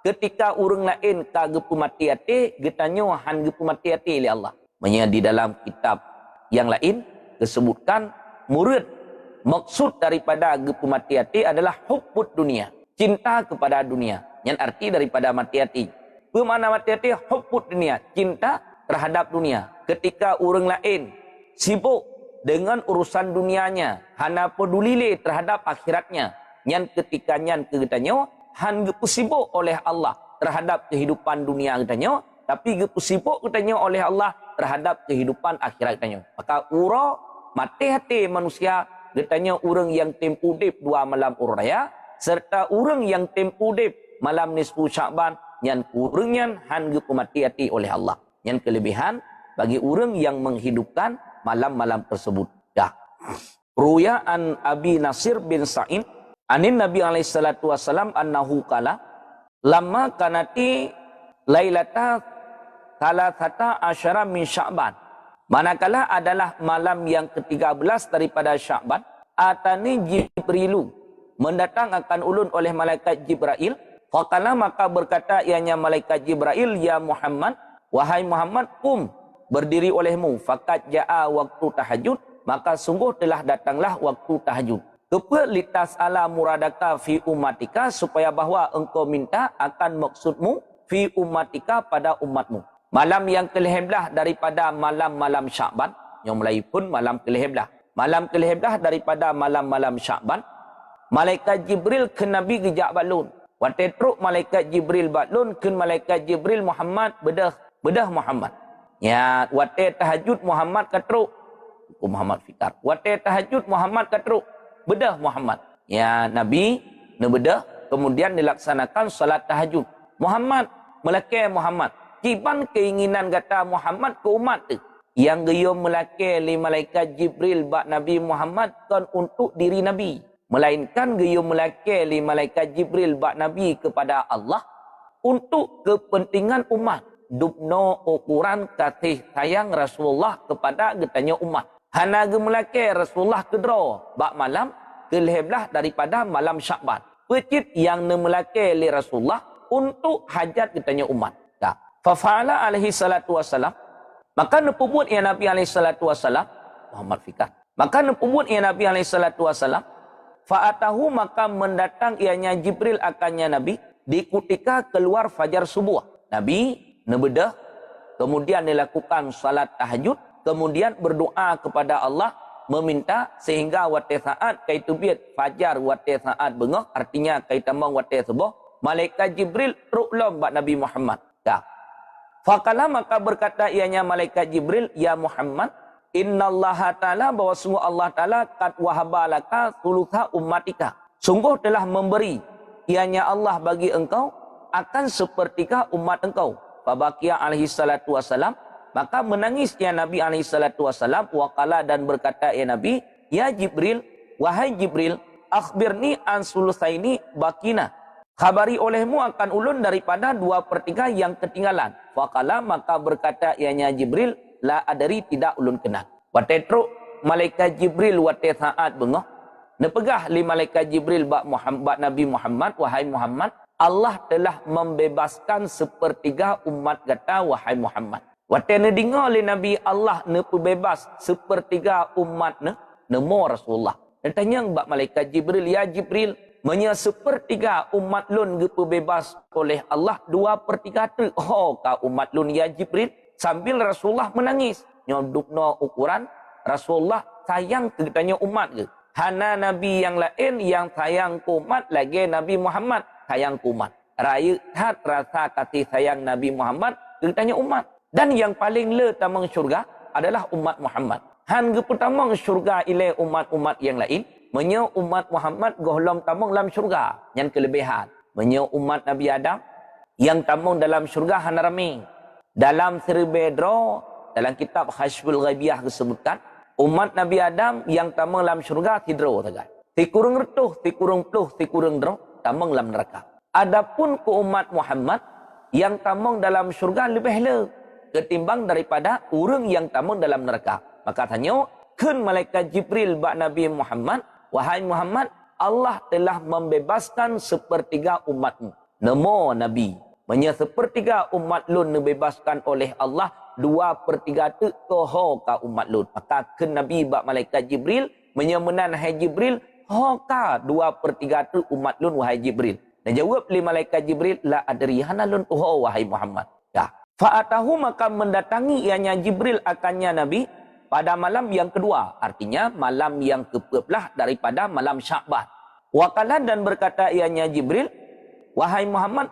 ketika urang lain ka gepemate hati katanya han gepemate hati oleh Allah. Maksudnya di dalam kitab yang lain disebutkan murid maksud daripada gepemate hati adalah hubbud dunia, cinta kepada dunia. Yang arti daripada mati hati. Bermakna mati hati hubbud dunia, cinta terhadap dunia. Ketika orang lain sibuk dengan urusan dunianya, hana peduli terhadap akhiratnya. Yang ketika nyan kegetanya han gepusibuk oleh Allah terhadap kehidupan dunia katanya, tapi gepusibuk katanya oleh Allah terhadap kehidupan akhirat katanya. Maka ura mati hati manusia katanya orang yang tempudip 2 malam uraya serta orang yang tempudip malam nisfu Sya'ban yang kurangnya han gepemati hati oleh Allah. Yang kelebihan bagi orang yang menghidupkan malam-malam tersebut. Dah. Ruya an Abi Nasir bin Sa'id anin Nabi alaihi salatu wasalam annahu qala lamma kanati lailata thalathata asyara min Sya'ban. Manakala adalah malam yang ke-13 daripada Sya'ban, atani Jibrilu mendatang akan ulun oleh malaikat Jibril. Faqala maka berkata ianya malaikat Jibril, ya Muhammad, wahai Muhammad, berdiri olehmu. Fakat ja'a waktu tahajud, maka sungguh telah datanglah waktu tahajud. Kepa litas ala muradaka fi ummatika, supaya bahawa engkau minta akan maksudmu fi ummatika pada umatmu. Malam yang ke-11 daripada malam-malam Sya'ban, yang mulai pun malam ke-11. Malam ke-11 daripada malam-malam Sya'ban, malaikat Jibril ke Nabi gejak balun. Waktu truk malaikat Jibril balun ke malaikat Jibril Muhammad bedah Muhammad. Ya, waktu tahajud Muhammad katruk. Muhammad fikar. Waktu tahajud Muhammad katruk. Bedah Muhammad. Ya, Nabi bedah, kemudian dilaksanakan salat tahajud. Muhammad, melaki Muhammad. Kiban keinginan kata Muhammad ke umat tu. Yang gaya melaki li malaikat Jibril bak Nabi Muhammad kan untuk diri Nabi. Melainkan gaya melaki li malaikat Jibril bak Nabi kepada Allah untuk kepentingan umat. Dubno ukuran kasih sayang Rasulullah kepada getanya umat. Hana gemelake Rasulullah kedro bak malam ke-11 daripada malam Sya'ban. Pecit yang nemelake li Rasulullah untuk hajat getanya umat. Tak. Fafa'ala alaihi salatu wassalam. Maka nepubut ya Nabi alaihi salatu wassalam. Muhammad fikar. Maka nepubut ya Nabi alaihi salatu wassalam. Fa'atahu maka mendatang ianya Jibril akannya Nabi. Di ketika keluar fajar subuh. Nabi nebedah. Kemudian dilakukan salat tahajud. Kemudian berdoa kepada Allah. Meminta sehingga waktu saat kaitu biat fajar waktu saat bengok. Artinya kaitu tambang waktu subuh. Malaikat Jibril ru'lom bak Nabi Muhammad. Dah. Faqala maka berkata ianya malaikat Jibril, ya Muhammad, innallaha ta'ala bahwa sungguh Allah ta'ala qad wahabalaka thulutha ummatika. Sungguh telah memberi ianya Allah bagi engkau akan sepertiga umat engkau. Fabaqiya alaihi salatu wassalam, maka menangis ya Nabi alaihi salatu wassalam, waqala dan berkata ya Nabi, ya Jibril, wahai Jibril, akhbirni an sulusaini bakina. Khabari olehmu akan ulun daripada 2/3 yang ketinggalan. Faqala maka berkata ianya Jibril, la adari tidak ulun kenal. Watetru malaikat Jibril wate saat bengah. Nepegah li malaikat Jibril bak Muhammad Nabi Muhammad, wahai Muhammad, Allah telah membebaskan 1/3 umat kata wahai Muhammad. Wate ne dengar li Nabi Allah ne bebas 1/3 umat ne nemo Rasulullah. Dan tanya bak malaikat Jibril, ya Jibril, menya 1/3 umat lun bebas oleh Allah 2/3 tu. Oh, ka umat lun ya Jibril. Sambil Rasulullah menangis. Nyodukno ukuran Rasulullah sayang kegetanya umat ke. Hana Nabi yang lain yang sayang ke umat lagi Nabi Muhammad sayang ke umat. Raya hat rasa kasih sayang Nabi Muhammad kegetanya umat. Dan yang paling le tamang syurga adalah umat Muhammad. Han pertama syurga ile umat-umat yang lain. Menya umat Muhammad golong tamang dalam syurga. Yang kelebihan. Menya umat Nabi Adam. yang tamung dalam syurga hana rami. Dalam Siribedro, dalam kitab Khasyful Ghaibiyah disebutkan, umat Nabi Adam yang tamung dalam syurga tidro tagai. Ti kurung retuh, ti kurung pluh, ti kurung dro, tamung dalam neraka. Adapun ke umat Muhammad yang tamung dalam syurga lebih le ketimbang daripada orang yang tamung dalam neraka. Maka tanya, kun malaikat Jibril ba Nabi Muhammad, wahai Muhammad, Allah telah membebaskan sepertiga umatmu. Nemo Nabi. Menya sepertiga umat lun dibebaskan oleh Allah, 2/3 tu koho ka umat lun. Maka ke Nabi bak malaikat Jibril, menyemenan hai Jibril, ho ka 2/3 tu umat lun wahai Jibril. Dan jawab li malaikat Jibril, la adri hana lun ho wahai Muhammad. Ya. Fa'atahu maka mendatangi ianya Jibril akannya Nabi pada malam yang kedua. Artinya malam yang ke-12 daripada malam Sya'ban. Waqala dan berkata ianya Jibril, wahai Muhammad,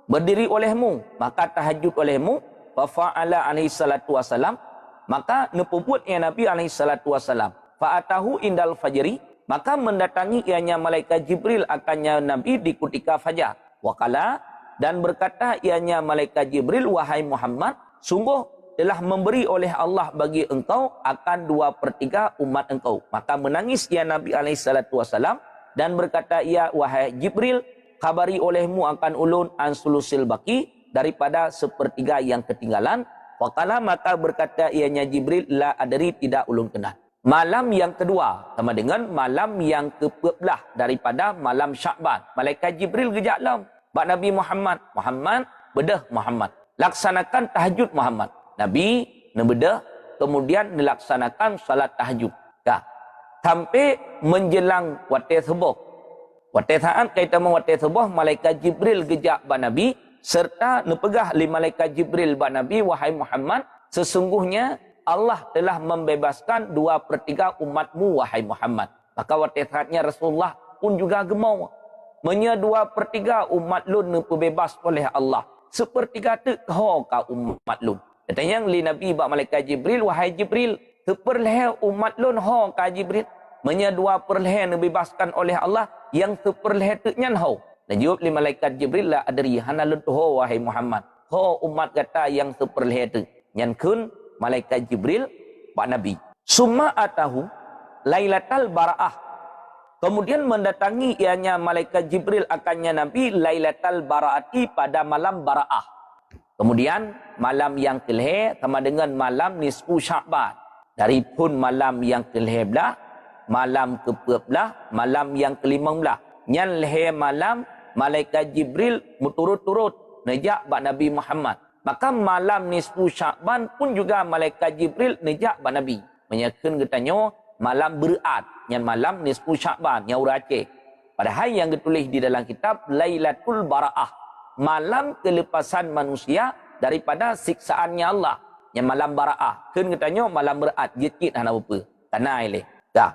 berdiri olehmu, maka tahajud olehmu. Fa'ala alaihi salatu wassalam, maka nepuput ia Nabi alaihi salatu wassalam. Fa'atahu indal fajri, maka mendatangi ianya malaikat Jibril akannya Nabi di ketika fajar. Waqala dan berkata ianya malaikat Jibril, wahai Muhammad, sungguh telah memberi oleh Allah bagi engkau akan 2/3 umat engkau. Maka menangis ia Nabi alaihi salatu wassalam dan berkata ia, wahai Jibril, khabari olehmu akan ulun an sulusil baki, daripada 1/3 yang ketinggalan. Waqala maka berkata ianya Jibril, la adri tidak ulun kenal. Malam yang kedua sama dengan malam yang ke-12 daripada malam Sya'ban. Malaikat Jibril gejak lam bak Nabi Muhammad, Muhammad bedah Muhammad, laksanakan tahajud Muhammad. Nabi nebedah kemudian dilaksanakan salat tahajud. Ya. Sampai menjelang waktu subuh. Waktu saat kita waktu subuh, malaikat Jibril gejak ba Nabi serta nepegah li malaikat Jibril ba Nabi, wahai Muhammad, sesungguhnya Allah telah membebaskan 2/3 umatmu wahai Muhammad. Maka waktu saatnya Rasulullah pun juga gemau. Menya 2/3 umat lun bebas oleh Allah. 1/3 tu kau ka umat lun. Katanya li Nabi ba malaikat Jibril, wahai Jibril, 1/2 umat lun ho ka Jibril. Menya 2/2 dibebaskan oleh Allah, yang 1/2 tu nyan ho. Dan jawab li malaikat Jibril, la adri hana lun ho wahai Muhammad. Ho umat kata yang 1/2 tu. Nyan kun malaikat Jibril ba Nabi. Summa atahu Lailatul Bara'ah. Kemudian mendatangi ianya malaikat Jibril akannya Nabi Lailatul Bara'ati pada malam Bara'ah. Kemudian malam yang kelih sama dengan malam nisfu Sya'ban. Dari pun malam yang kelih belah, malam ke-12, malam yang ke-15. Nyan leh malam malaikat Jibril berturut-turut nejak bak Nabi Muhammad. Maka malam nisfu Sya'ban pun juga malaikat Jibril nejak bak Nabi. Menyakin katanya malam berat, yang malam nisfu Sya'ban, yang Aceh. Padahal yang ditulis di dalam kitab Lailatul Bara'ah, malam kelepasan manusia daripada siksaannya Allah. Yang malam Bara'ah, kan katanya malam berat, jikit hana apa. Tanah ilih. Dah.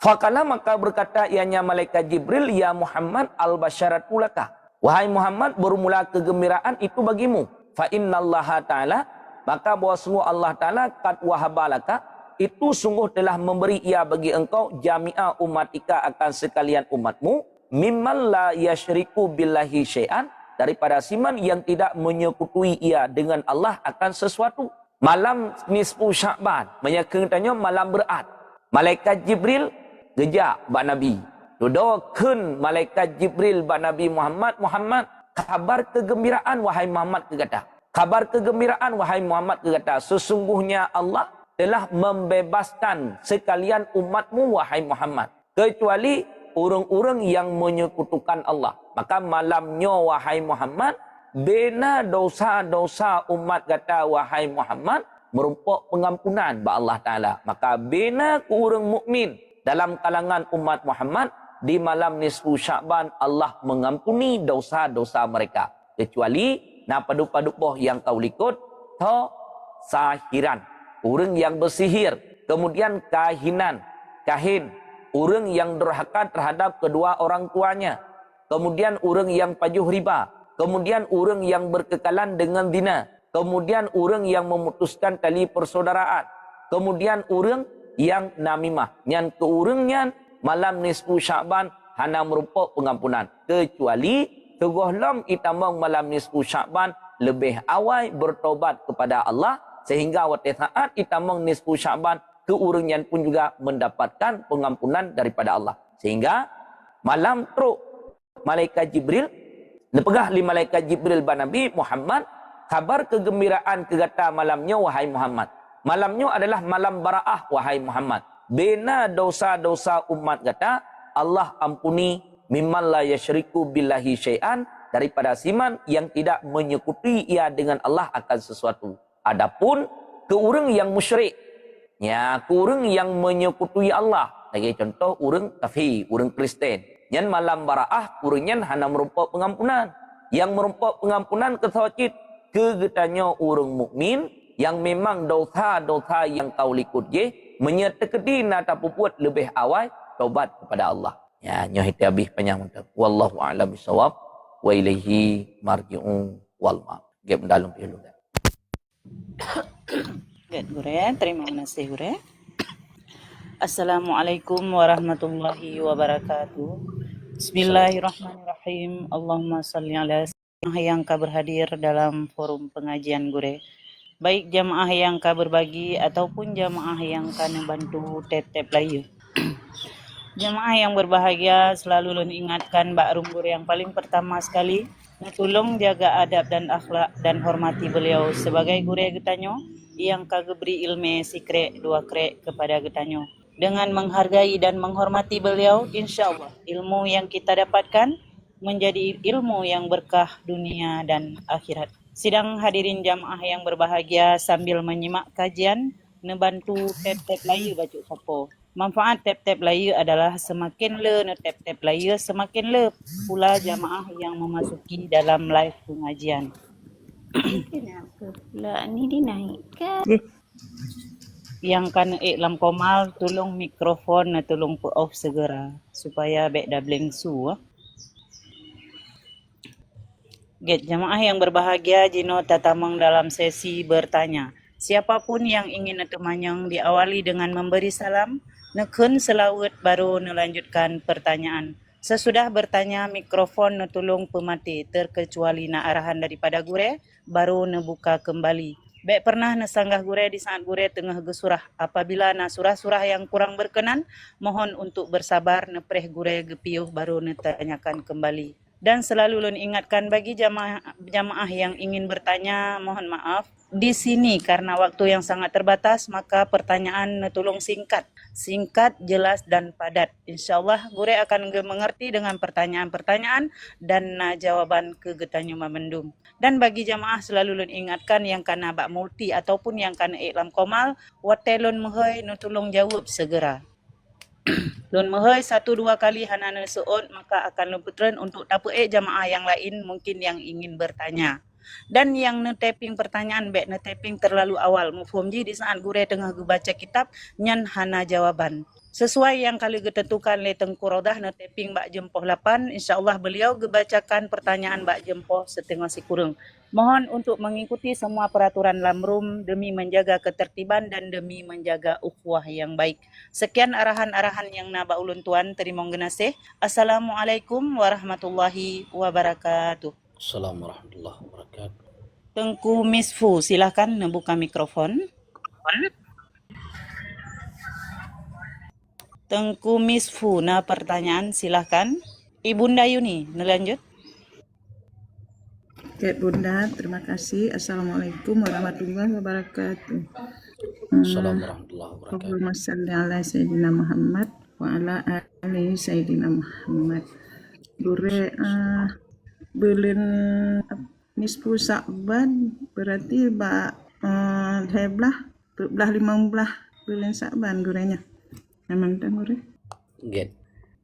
Faqala maka berkata ianya malaikat Jibril, ya Muhammad al-basyaratu laka. Wahai Muhammad, bermula kegembiraan itu bagimu. Fa innallaha ta'ala, maka bahwa sungguh Allah Ta'ala qad wahabalaka, itu sungguh telah memberi ia bagi engkau jami'a umatika akan sekalian umatmu, mimman la yasyriku billahi syai'an, daripada siman yang tidak menyekutui ia dengan Allah akan sesuatu. Malam nisfu Sya'ban, menyakitnya malam berat. Malaikat Jibril gejak bak Nabi. Dodokeun malaikat Jibril bak Nabi Muhammad, Muhammad, kabar kegembiraan wahai Muhammad kegata. Kabar kegembiraan wahai Muhammad kegata. Sesungguhnya Allah telah membebaskan sekalian umatmu wahai Muhammad, kecuali orang-orang yang menyekutukan Allah. Maka malamnya wahai Muhammad, bena dosa-dosa umat kata wahai Muhammad merupakan pengampunan ba Allah Ta'ala. Maka bena ku orang mukmin dalam kalangan umat Muhammad di malam nisfu Sya'ban, Allah mengampuni dosa-dosa mereka, kecuali na padu-padupoh yang kau likut to sahiran, orang yang bersihir, kemudian kahinan, kahin, orang yang durhaka terhadap kedua orang tuanya, kemudian orang yang pajuh riba, kemudian orang yang berkekalan dengan zina, kemudian orang yang memutuskan tali persaudaraan, kemudian orang yang namimah. Yang keurangnya malam nisfu Sya'ban hana merupakan pengampunan, kecuali Teguh lam itamang malam nisfu Sya'ban lebih awal bertobat kepada Allah sehingga waktu saat itamang nisfu Sya'ban keurungan pun juga mendapatkan pengampunan daripada Allah. Sehingga malam teruk malaikat Jibril lepegah li malaikat Jibril ba Nabi Muhammad kabar kegembiraan kegata malamnya wahai Muhammad. Malamnya adalah malam baraah wahai Muhammad. Bina dosa-dosa umat kata Allah ampuni mimman la yasyriku billahi syai'an daripada siman yang tidak menyekuti ia dengan Allah akan sesuatu. Adapun ke orang yang musyrik, ya, ke orang yang menyekutu'i Allah. Lagi contoh orang kafir, orang Kristen. Yang malam baraah orangnya hanya merupakan pengampunan. Yang merupakan pengampunan kesawacit kegetanya orang mukmin yang memang dosa-dosa yang kau likut je menyertakedi nata pupuat lebih awal taubat kepada Allah. Ya, nyoh itu habis panjang mantap. Wallahu a'lam bishawab wa ilaihi marji'un wal ma'ab. Gap dalam pilu dah. Good, Gure. Terima kasih, Gure. Assalamualaikum warahmatullahi wabarakatuh. Bismillahirrahmanirrahim. Allahumma salli ala sayyidina yang berhadir dalam forum pengajian Gure. Baik jamaah yang berbagi ataupun jamaah yang bantu tep-tep layu. Jemaah yang berbahagia, selalu lun ingatkan Mbak Rumbur yang paling pertama sekali, tolong jaga adab dan akhlak dan hormati beliau sebagai guru getanyo yang kageberi ilmu sikre dua krek kepada getanyo. Dengan menghargai dan menghormati beliau, insya Allah ilmu yang kita dapatkan menjadi ilmu yang berkah dunia dan akhirat. Sidang hadirin jamaah yang berbahagia, sambil menyimak kajian, nebantu tep-tep layu baca sapo. Manfaat tep-tep layu adalah semakin le tep-tep layu semakin le pula jamaah yang memasuki dalam live pengajian. Kenapa pula ni dinaikkan? Yang kan iklam komal tolong mikrofon tolong put off segera supaya bek dah blengsu. Get jamaah yang berbahagia jino tatamang dalam sesi bertanya. Siapapun yang ingin temanyang diawali dengan memberi salam, nekun selawat baru melanjutkan pertanyaan. Sesudah bertanya mikrofon tolong pemati terkecuali na arahan daripada gure baru nebuka kembali. Bek pernah nesanggah gure di saat gure tengah gesurah. Apabila na surah-surah yang kurang berkenan, mohon untuk bersabar nepreh gure gepiuh baru netanyakan kembali. Dan selalu lun ingatkan bagi jamaah yang ingin bertanya, mohon maaf. Di sini karena waktu yang sangat terbatas, maka pertanyaan tolong singkat. Singkat, jelas dan padat. InsyaAllah gure akan mengerti dengan pertanyaan-pertanyaan dan jawaban kegetanyo memendum. Dan bagi jamaah selalu lun ingatkan yang kana bak multi ataupun yang kana iklam komal, watelun mohoi tolong jawab segera. Lun mohoi 1-2 kali hanana seot maka akan lumputren untuk tapu'e jamaah yang lain mungkin yang ingin bertanya. Dan yang netaping pertanyaan bek netaping terlalu awal mufhumji di saat gure tengah baca kitab nyan hana jawaban. Sesuai yang kali ketentukan le Tengku Rodah netaping bak jempoh 8, insyaallah beliau gebacakan pertanyaan bak jempoh setengah sikurung. Mohon untuk mengikuti semua peraturan lamrum demi menjaga ketertiban dan demi menjaga ukhuwah yang baik. Sekian arahan-arahan yang naba ulun tuan, terima kasih. Assalamualaikum warahmatullahi wabarakatuh. Assalamualaikum warahmatullahi wabarakatuh. Tengku Misfu, silakan membuka mikrofon. Tengku Misfu, pertanyaan silakan. Ibunda Yuni, lanjut. Oke Bunda, terima kasih. Assalamualaikum warahmatullahi wabarakatuh. Assalamualaikum warahmatullahi wabarakatuh. Allahumma salli ala Sayyidina Muhammad wa ala ali Sayyidina Muhammad. Gure bulan nisfu Sa'ban berarti heblah 15 bulan Sa'ban gurenya. Memang tak gure? Get.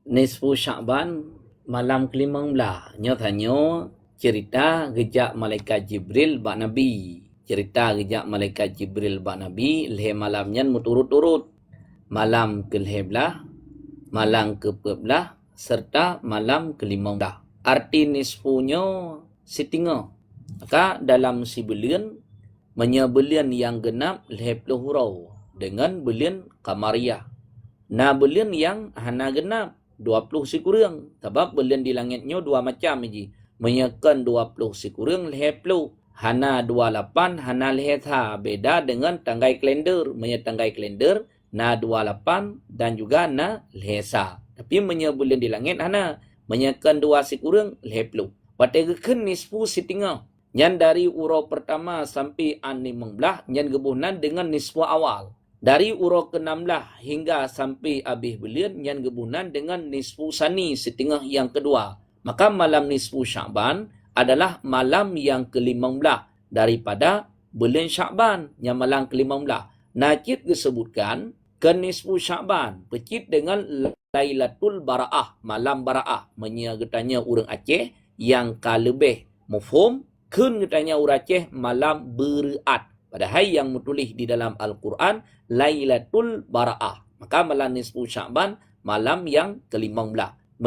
Nisfu Sya'ban malam ke-15 nyotanyo cerita gejak malaikat Jibril bak Nabi. Cerita gejak malaikat Jibril bak Nabi leh malamnya muturut-turut. Malam ke-11, malam ke-14 serta malam ke-15. Arti nisfunya setengah. Maka dalam si bulan menyebelian yang genap leh hurau dengan bulan Qamariyah. Nah bulan yang hana genap 20 sikurang. Sebab bulan di langitnya dua macam je. menyekan 20 sikurang leher pelu. Hana 28, hana leher tha. Beda dengan tanggai kalender. Tanggai kalender, na 28 dan juga na leher sa. Tapi bulan di langit hana. Menyekan 2 sikurang leher pelu. Wategakan nisfu sitingah. Yang dari urau pertama sampai an 15, yang gebunan dengan nisfu awal. Dari urau ke-16 hingga sampai habis bulan, yang gebunan dengan nisfu sani, setengah yang kedua. Maka malam nisfu Sya'ban adalah malam yang ke-15 daripada bulan Sya'ban, yang malam ke-15. Nakit disebutkan ke nisfu Sya'ban, pecit dengan Lailatul Bara'ah, malam Bara'ah. Menyegetanya orang Aceh yang kalebih mufhum, kun katanya orang Aceh malam Berat. Padahal yang menulis di dalam Al-Quran Lailatul Bara'ah. Maka malam nisfu Sya'ban malam yang ke-15.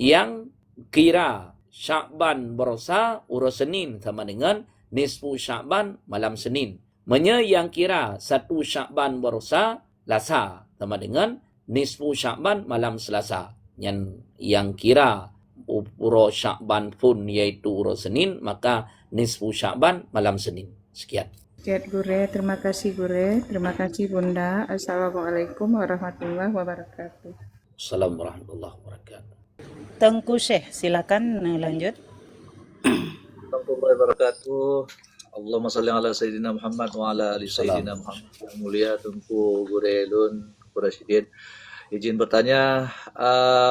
Yang kira Sya'ban berosa urus Senin sama dengan nisfu Sya'ban malam Senin. Yang kira 1 Sya'ban berosa Lasa sama dengan nisfu Sya'ban malam Selasa. Yang kira urus Sya'ban pun iaitu urus Senin, maka nisfu Sya'ban malam Senin. Sekian. Sekian Gure, terima kasih Gure, terima kasih Bunda. Assalamualaikum warahmatullahi wabarakatuh. Assalamualaikum warahmatullahi wabarakatuh. Tengku Syekh, silakan lanjut. Warahmatullahi wabarakatuh. Allahumma salli ala Sayyidina Muhammad wa ala ali Sayyidina Muhammad. Yang mulia Tengku Gurelun Qurasyidin. Izin bertanya,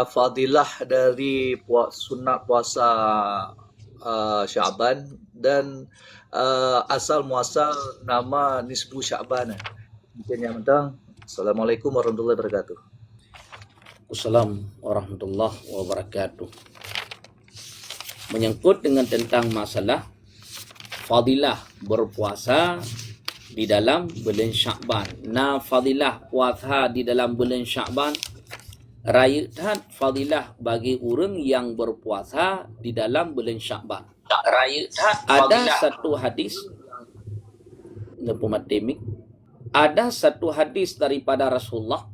fadilah dari sunat puasa Sya'ban dan asal muasal nama nisfu Sya'ban. Mungkin yang mentang. Assalamualaikum warahmatullahi wabarakatuh. Assalamualaikum warahmatullahi wabarakatuh. Menyangkut dengan tentang masalah fadilah berpuasa di dalam bulan Sya'ban. Fadilah puasa di dalam bulan Sya'ban. Rayatan fadilah bagi orang yang berpuasa di dalam bulan Sya'ban. Ada satu hadis, ada satu hadis daripada Rasulullah,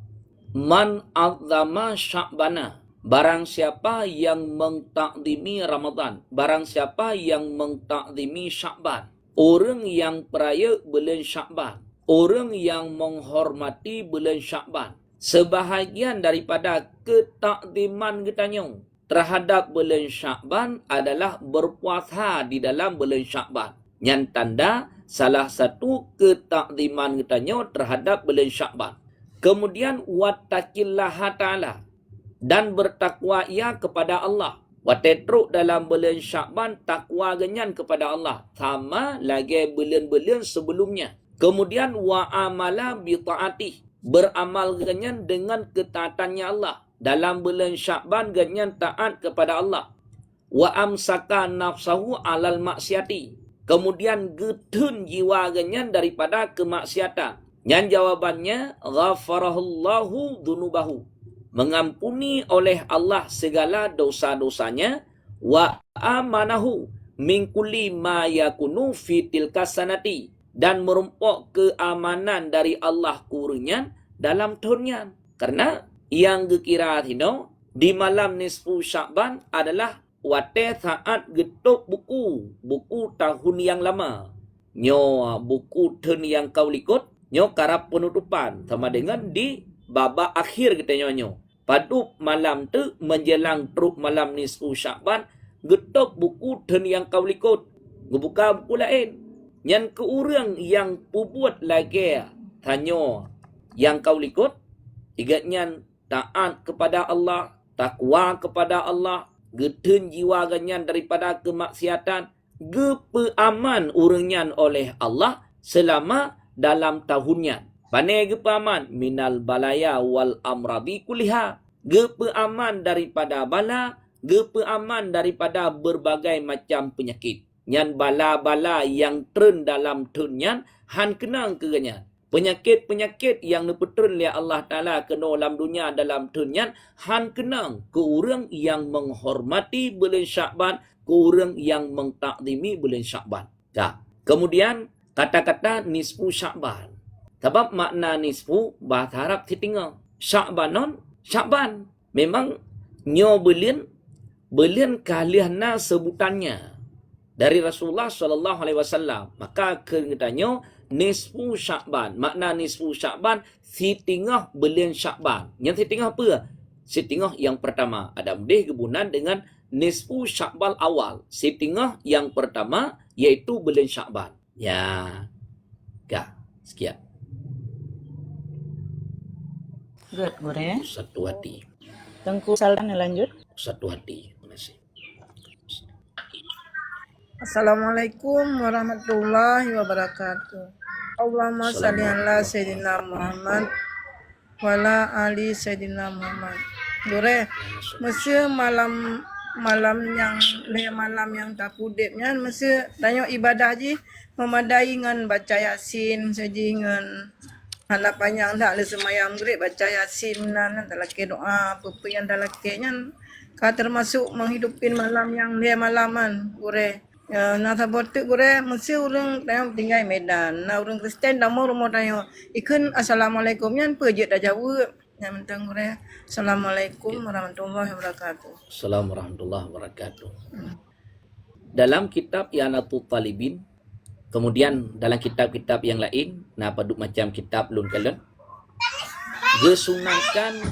man azama Sya'bana, barang siapa yang mengtakdimi Ramadan, barang siapa yang mengtakdimi Sya'ban, orang yang peraya bulan Sya'ban, orang yang menghormati bulan Sya'ban, sebahagian daripada ketakdiman kitanya terhadap bulan Sya'ban adalah berpuasa di dalam bulan Sya'ban. Yang tanda salah satu ketakdiman kitanya terhadap bulan Sya'ban. Kemudian wattaqillaha ta'ala, dan bertakwa ia kepada Allah. Watetruk dalam bulan Sya'ban takwa genyan kepada Allah sama lagi bulan-bulan sebelumnya. Kemudian wa amala bi ta'atih, beramal genyan dengan ketaatannya Allah. Dalam bulan Sya'ban genyan taat kepada Allah. Wa amsaka nafsahu alal maksiati, kemudian getun jiwa genyan daripada kemaksiatan. Yang jawabannya ghafarahullahu dunubahu, mengampuni oleh Allah segala dosa-dosanya, wa amanahu min kulli ma yakunu fi tilka sanati, dan merumpok keamanan dari Allah kurunyan dalam tahunnya. Karena yang gekira di malam nisfu Sya'ban adalah wate saat getuk buku tahun yang lama. Nyo buku tahun yang kau likut, nyo karap penutupan sama dengan di babak akhir kita nyo. Padu malam tu menjelang truk malam nisfu Sya'ban, getok buku dan yang kau likut, ngebuka buku lain. Yang ke orang yang pubuat lagi tanya yang kau likut, igatnya taat kepada Allah, takwa kepada Allah, geten jiwa ganyan daripada kemaksiatan, gepeaman orangnya oleh Allah selama dalam tahunnya. Panai gepaman minal balaya wal amradi kuliha, gepaman daripada bala, gepaman daripada berbagai macam penyakit. Yang bala-bala yang tren dalam tunyan han kenang keganyan. Penyakit-penyakit yang nepetren oleh Allah Ta'ala kena dalam dunia dalam tunyan han kenang ke orang yang menghormati bulan Sya'ban, ke orang yang mengtakdimi bulan Sya'ban. Kemudian kata-kata nisfu Sya'ban. Sebab makna nisfu bahasa Arab setinggal. Sya'banon, Sya'ban. Memang nyo bulan belian kalian sebutannya dari Rasulullah sallallahu alaihi wasallam, maka keretanya nisfu Sya'ban. Makna nisfu Sya'ban, setengah bulan Sya'ban. Yang setengah apa? Setengah yang pertama. Ada mudih kebunan dengan nisfu Sya'ban awal. Setengah yang pertama iaitu bulan Sya'ban. Ya. Kak, sekian. Good, Gure. Satu hati. Tengku Saldan lanjut. Satu hati. Terima kasih. Assalamualaikum warahmatullahi wabarakatuh. Allahumma salli ala Sayyidina Muhammad wa ala ali Sayyidina Muhammad. Gure, masa malam yang tak kudipnya, masa tanya ibadah je memadai dengan baca Yasin saja dengan anak panjang tak le semayam gure baca Yasin nan tak laki doa apa yang tak lakinya ka termasuk menghidupin malam yang dia malaman gure. Ya, nak sabotek gure mesti orang tanya tinggal Medan. Nah orang Kristen dah mau rumah tanya. Ikan assalamualaikum yang pe je dah jawab. Yang mentang gure. Assalamualaikum warahmatullahi wabarakatuh. Assalamualaikum warahmatullahi wabarakatuh. Dalam kitab Yanatul Talibin, kemudian dalam kitab-kitab yang lain, nah paduk macam kitab Lun Kalun, gesunatkan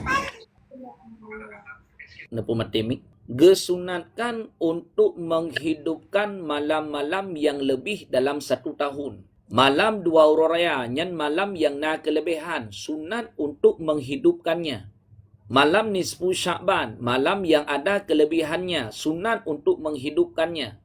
nepu matemik, gesunatkan untuk menghidupkan malam-malam yang lebih dalam 1 tahun. Malam 2 raya, nyan malam yang na kelebihan, sunat untuk menghidupkannya. Malam nisfu Sya'ban, malam yang ada kelebihannya, sunat untuk menghidupkannya.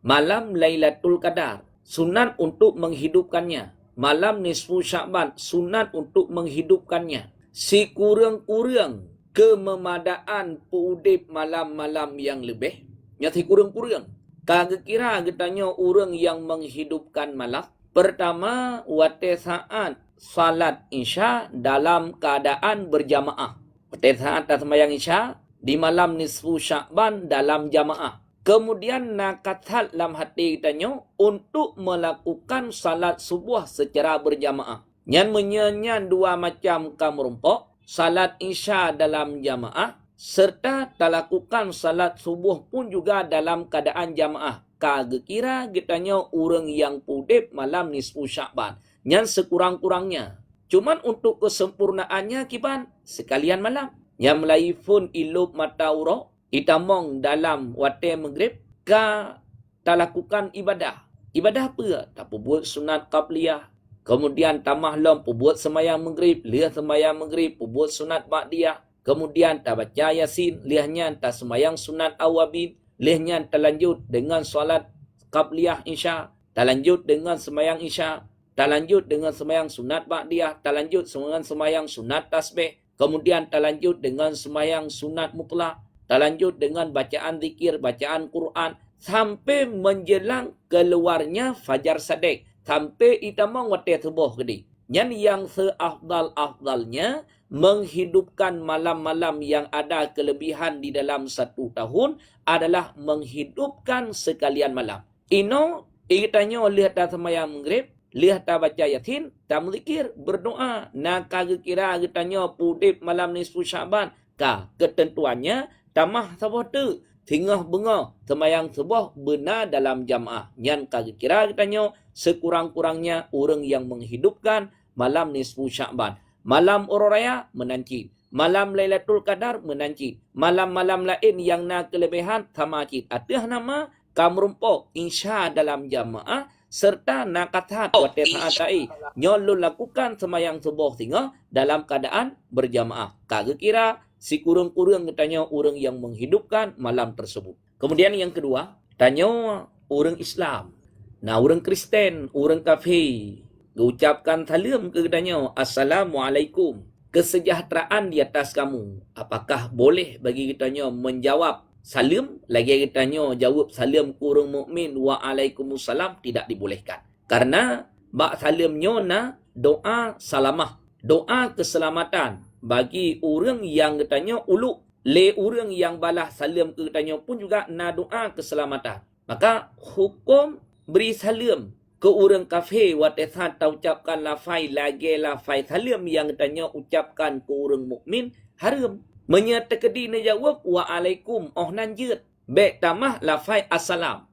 Malam Lailatul Qadar, sunat untuk menghidupkannya. Malam nisfu Sya'ban, sunat untuk menghidupkannya. Si kurang-kurang kememadaan pudip malam-malam yang lebih. Nyati kurang-kurang. Kagak kira getanya orang yang menghidupkan malam. Pertama, wate saat salat Isya dalam keadaan berjamaah. Wate saat sembahyang Isya di malam nisfu Sya'ban dalam jamaah. Kemudian nakathal dalam hati kitanya untuk melakukan salat subuh secara berjamaah. Yang menyanyian 2 macam kamerumpok. Salat Isya dalam jamaah serta lakukan salat subuh pun juga dalam keadaan jamaah. Kagak kira getanya orang yang pudip malam nisfu Sya'ban. Yang sekurang-kurangnya. Cuman untuk kesempurnaannya kiban sekalian malam. Yang melaifun ilup mata ura itamong dalam wate maghrib ka lakukan ibadah. Ibadah apa? Tak buat sunat qabliyah. Kemudian tamah lom buat semayang maghrib, lihat semayang maghrib, buat sunat ba'diyah. Kemudian tak baca Yasin, lihatnya tak semayang sunat awabin, lihatnya tak lanjut dengan solat qabliyah Isya, tak lanjut dengan semayang Isya, tak lanjut dengan semayang sunat ba'diyah, tak lanjut dengan semayang sunat tasbih, kemudian tak lanjut dengan semayang sunat mutlak, tak lanjut dengan bacaan zikir, bacaan Quran, sampai menjelang keluarnya fajar sadiq. Sampai itamang wate subuh gede. Yang seafdal-afdalnya menghidupkan malam-malam yang ada kelebihan di dalam 1 tahun adalah menghidupkan sekalian malam. Ino itanya lihat ta semayang maghrib, lihat ta baca Yasin, ta zikir, berdoa. Nak kagak kira getanya pudip malam nisfu Sya'ban. Ka ketentuannya tamah sabote. Tengah benga semayang subuh benar dalam jamaah. Yang kagak kira katanya sekurang-kurangnya orang yang menghidupkan malam nisfu Sya'ban. Malam Raya menanci. Malam Lailatul Qadar menanci. Malam-malam lain yang nak kelebihan tamakit. Atah nama kamrumpok Isya dalam jamaah serta nakathat wate saatai. Nyolun lakukan semayang subuh tengah dalam keadaan berjamaah. Kagak kira si kurang-kurang katanya orang yang menghidupkan malam tersebut. Kemudian yang kedua, tanya orang Islam. Nah, orang Kristen, orang kafir, ucapkan salam ke katanya, Assalamualaikum. Kesejahteraan di atas kamu. Apakah boleh bagi katanya menjawab salam? Lagi katanya jawab salam ke orang mukmin, Waalaikumsalam, tidak dibolehkan. Karena bak salamnya na doa salamah, doa keselamatan. Bagi orang yang katanya uluk, le orang yang balas salam ke katanya pun juga nak doa keselamatan. Maka hukum beri salam ke orang kafir watesan tak ucapkan lafai lagi lafai salam yang katanya ucapkan ke orang mukmin haram. Menyatakan dia jawab waalaikum oh nanjut. Baik tamah lafai assalam.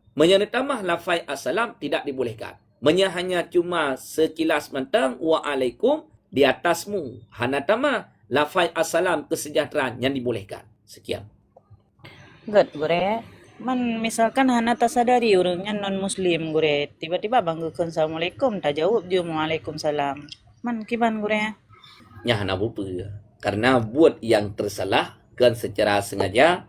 Tambah lafai assalam tidak dibolehkan. Hanya cuma sekilas mentang waalaikum di atasmu. Hana tamah lafai assalam kesejahteraan yang dibolehkan. Sekian. Good, gure. Man misalkan hana tak sadari orangnya non muslim gure. Tiba-tiba banggukan assalamualaikum, tak jawab dia waalaikumsalam. Man kiban gure. Hana bupa. Karena buat yang tersalah kan secara sengaja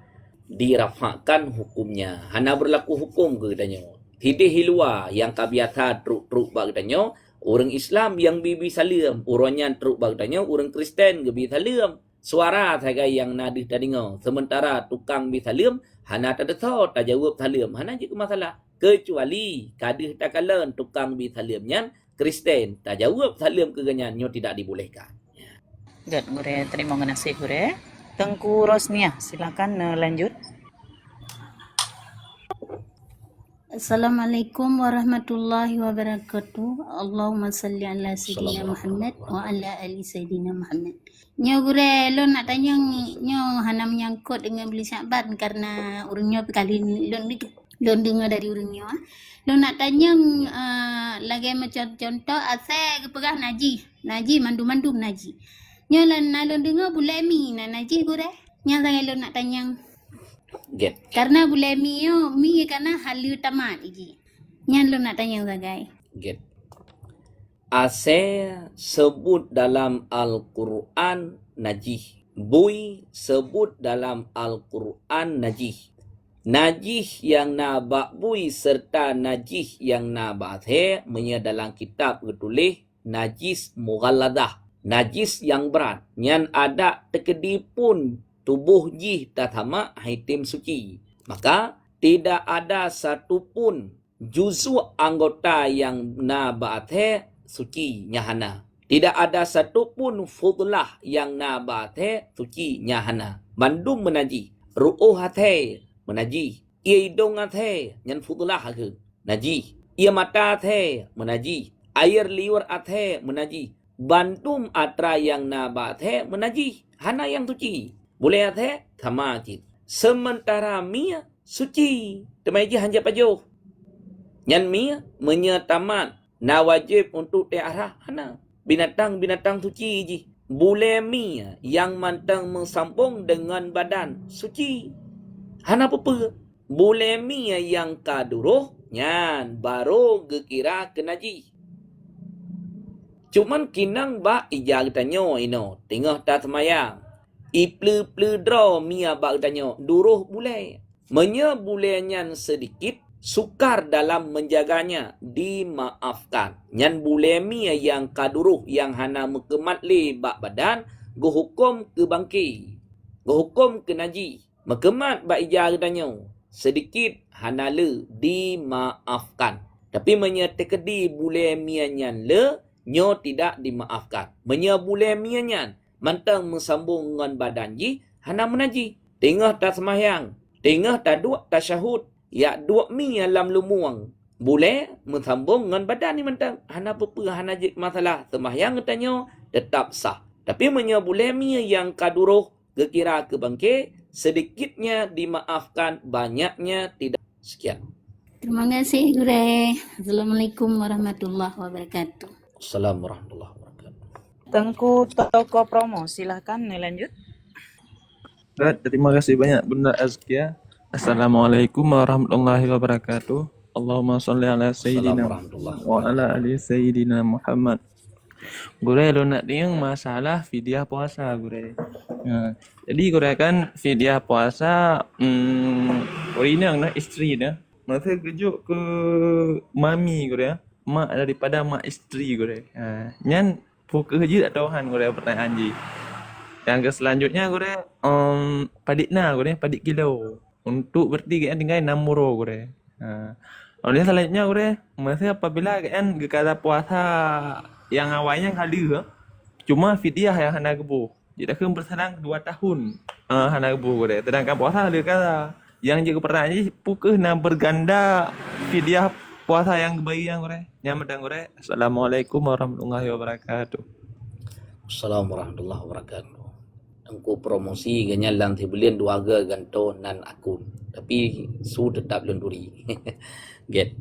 dirafakkan hukumnya. Hana berlaku hukum ke katanya. Tidak hilwa yang kabiasa truk-truk bag katanya. Orang Islam yang bibi salam. Orangnya truk bag katanya. Orang Kristen ke bibi salam. Suara saya yang nadih tadi ngau. Sementara tukang bibi salam. Hana tak tahu tak jawab salam. Hana je ke masalah. Kecuali kadih tak kalan tukang bibi salamnya. Kristen tak jawab salam ke ganyannya tidak dibolehkan. Good, gure. Terima kasih gure. Tengku Rosnia, silakan lanjut. Assalamualaikum warahmatullahi wabarakatuh. Allahumma salli ala Sayyidina Muhammad wa ala ali Sayyidina Muhammad. Nyo gure, lo nak tanya nyo hana menyangkut dengan beli syaban karena urunnya kali lo dengar dari urunnya. Lo nak tanya lagi macam contoh asal kepegah naji mandu naji. Nyo lo dengar bulemi naji gure. Nya sangat lo nak tanya. Get. Karena bulemi yo mi karena halu tamat iki. Nya lo nak tanya sagai. Get. Ase sebut dalam Al-Quran najih. Bui sebut dalam Al-Quran najih. Najih yang nabak bui serta najih yang nabak the dalam kitab tertulis najis mughalladah. Najis yang berat. Yang ada terkedi pun tubuh jih tatama haitim suci. Maka tidak ada satu pun juzuk anggota yang nabak suci nyahana. Tidak ada satu pun fudlah yang nabate suci nyahana. Mandum menaji. Ru'uh hate menaji. Ia hidung hate yang fudlah ke naji. Ia mata hate menaji. Air liur hate menaji. Bantum atra yang nabate menaji. Hana yang suci. Boleh hate tamajid. Sementara mia suci. Temaji hanja pajuh. Yang mia menyatamat. Na wajib untuk tiarah hana. Binatang-binatang suci je. Bulemi yang mantang mensambung dengan badan suci. Hana apa-apa. Bulemi yang kaduruh. Nyan baru gekira kenaji. Cuman kinang ba ija tanyo ino. Tengah tak semayang. Iple-ple draw mia ba tanyo. Duruh boleh. Menya boleh nyan sedikit. Sukar dalam menjaganya dimaafkan. Nyan bulemi yang kaduruh yang hana mekemat bak badan go hukum ke bangki. Go hukum ke naji. Mekemat bak ija danyo. Sedikit hana le dimaafkan. Tapi menyetekedi bulemi nyan le nyo tidak dimaafkan. Menya bulemi nyan mantang mensambung dengan badan ji hana menaji. Tengah tak semayang. Tengah tak dua tasyahud. Ya dua mi alam lumuang. Boleh mensambung dengan badan ni mentang. Hana apa-apa, hana je masalah. Sembahyang katanya tetap sah. Tapi menya boleh mi yang kaduruh kekira ke bangkit. Sedikitnya dimaafkan, banyaknya tidak. Sekian. Terima kasih gure. Assalamualaikum warahmatullahi wabarakatuh. Assalamualaikum warahmatullahi wabarakatuh. Tengku Toko Promo, silahkan lanjut. Terima kasih banyak Bunda Azkia. Assalamualaikum warahmatullahi wabarakatuh. Allahumma sholli ala Sayyidina wa ala ali Sayyidina Muhammad. Gure lo nak dengar masalah fidyah puasa gure. Jadi gure kan fidyah puasa orang nak isteri dah. Masa kejuk ke mami gure mak daripada mak isteri gure. Nyan pukul je tak tahan gure pertanyaan je. Yang ke selanjutnya gure padikna gure padik kilo. Untuk berarti kan tinggal 6 euro gure. Oleh selanjutnya gure, masa apabila kan kata puasa yang awalnya kali cuma fidyah yang hana gebu. Jadi kan berselang 2 tahun hana gebu gure. Sedangkan puasa ada kata yang juga pertanyaan pukul nak berganda fidyah puasa yang kebayang gure. Yang medang gure. Assalamualaikum warahmatullahi wabarakatuh. Assalamualaikum warahmatullahi wabarakatuh. Engkau promosi ganya lang tibulian duaga ganto nan akun. Tapi su tetap lenduri. Get.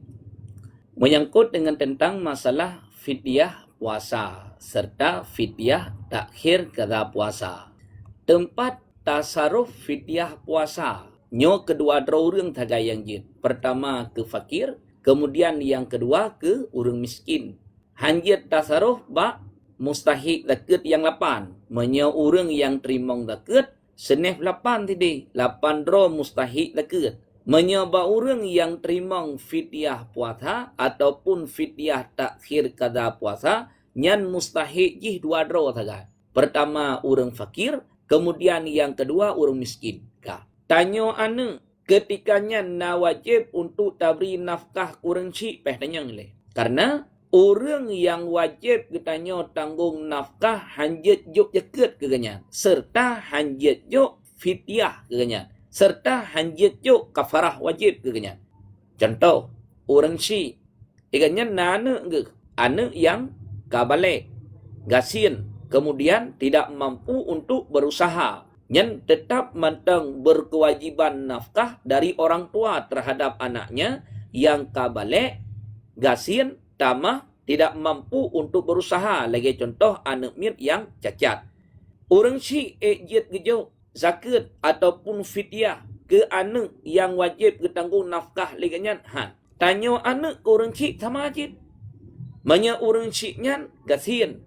Menyangkut dengan tentang masalah fidyah puasa serta fidyah takhir qada puasa. Tempat tasarruf fidyah puasa. Nyo kedua orang tagai yang jid. Pertama ke fakir, kemudian yang kedua ke orang miskin. Hanjit tasarruf ba mustahik zakat yang 8. Menyo orang yang terimong zakat seneh 8 tadi. 8 dro mustahik zakat. Menyoba orang yang terimong fidyah puasa ataupun fidyah takhir qada puasa nyan mustahik jih 2 dro tagai. Pertama orang fakir, kemudian yang kedua orang miskin. Tanyo ane ketikanya na wajib untuk tabri nafkah kurang cik peh tanya le. Karena orang yang wajib ketanyo tanggung nafkah hanjit juk jaket keganyan serta hanjit juk fidyah keganyan serta hanjit juk kafarah wajib keganyan. Contoh orang cik keganyan na ane yang kabale gasin kemudian tidak mampu untuk berusaha. Yang tetap mentang berkewajiban nafkah dari orang tua terhadap anaknya yang kabale, gasin, tamah, tidak mampu untuk berusaha. Lagi contoh anak mir yang cacat. Orang si ejit gejo zakat ataupun fidyah ke anak yang wajib ketanggung nafkah leganya han. Tanyo anak ke orang si sama ajit. Manya orang si nyan gasin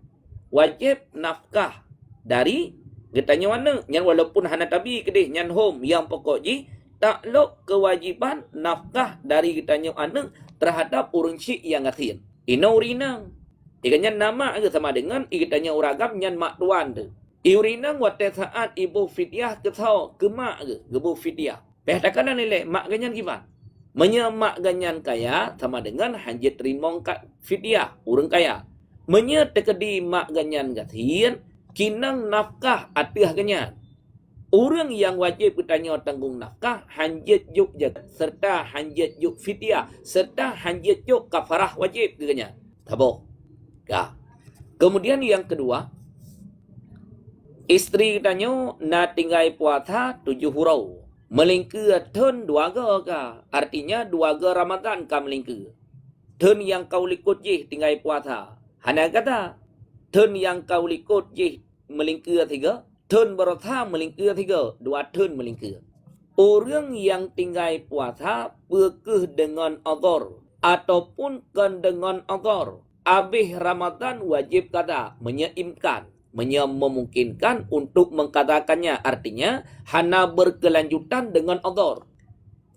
wajib nafkah dari getanya mana? Yang walaupun hana tabi kedih nyan home yang pokok ji tak lo kewajiban nafkah dari getanya anak terhadap orang cik yang gatin. Ino urinang. Ikannya nama ke sama dengan ikannya uragam nyan mak tuan tu. Iurinang wate saat ibu fidyah ke tau ke mak ke ibu fidyah. Peh takkan nilai mak ganyan gimana? Menyemak ganyan kaya sama dengan hanjit rimong kat fidyah orang kaya. Menye tekedi mak ganyan gatin kinang nafkah atih ganyan. Orang yang wajib bertanya tanggung nafkah hanjit juk jagat serta hanjit juk fidyah serta hanjit juk kafarah wajib ganyan. Tabo. Ya. Kemudian yang kedua, isteri tanya na tinggai puasa 7 hurau. Melingkir turn 2 ga. Artinya 2 ga Ramadan ka melingkir. Turn yang kau likut jih tinggai puasa. Hana kata turn yang kau likut jih melingkir 3, turn berotha melingkir 3, 2 turn melingkir. Orang yang tinggal puasa berkeh dengan azhar ataupun kan dengan azhar. Habis Ramadan wajib kata menyeimkan, memungkinkan untuk mengkatakannya. Artinya hana berkelanjutan dengan azhar.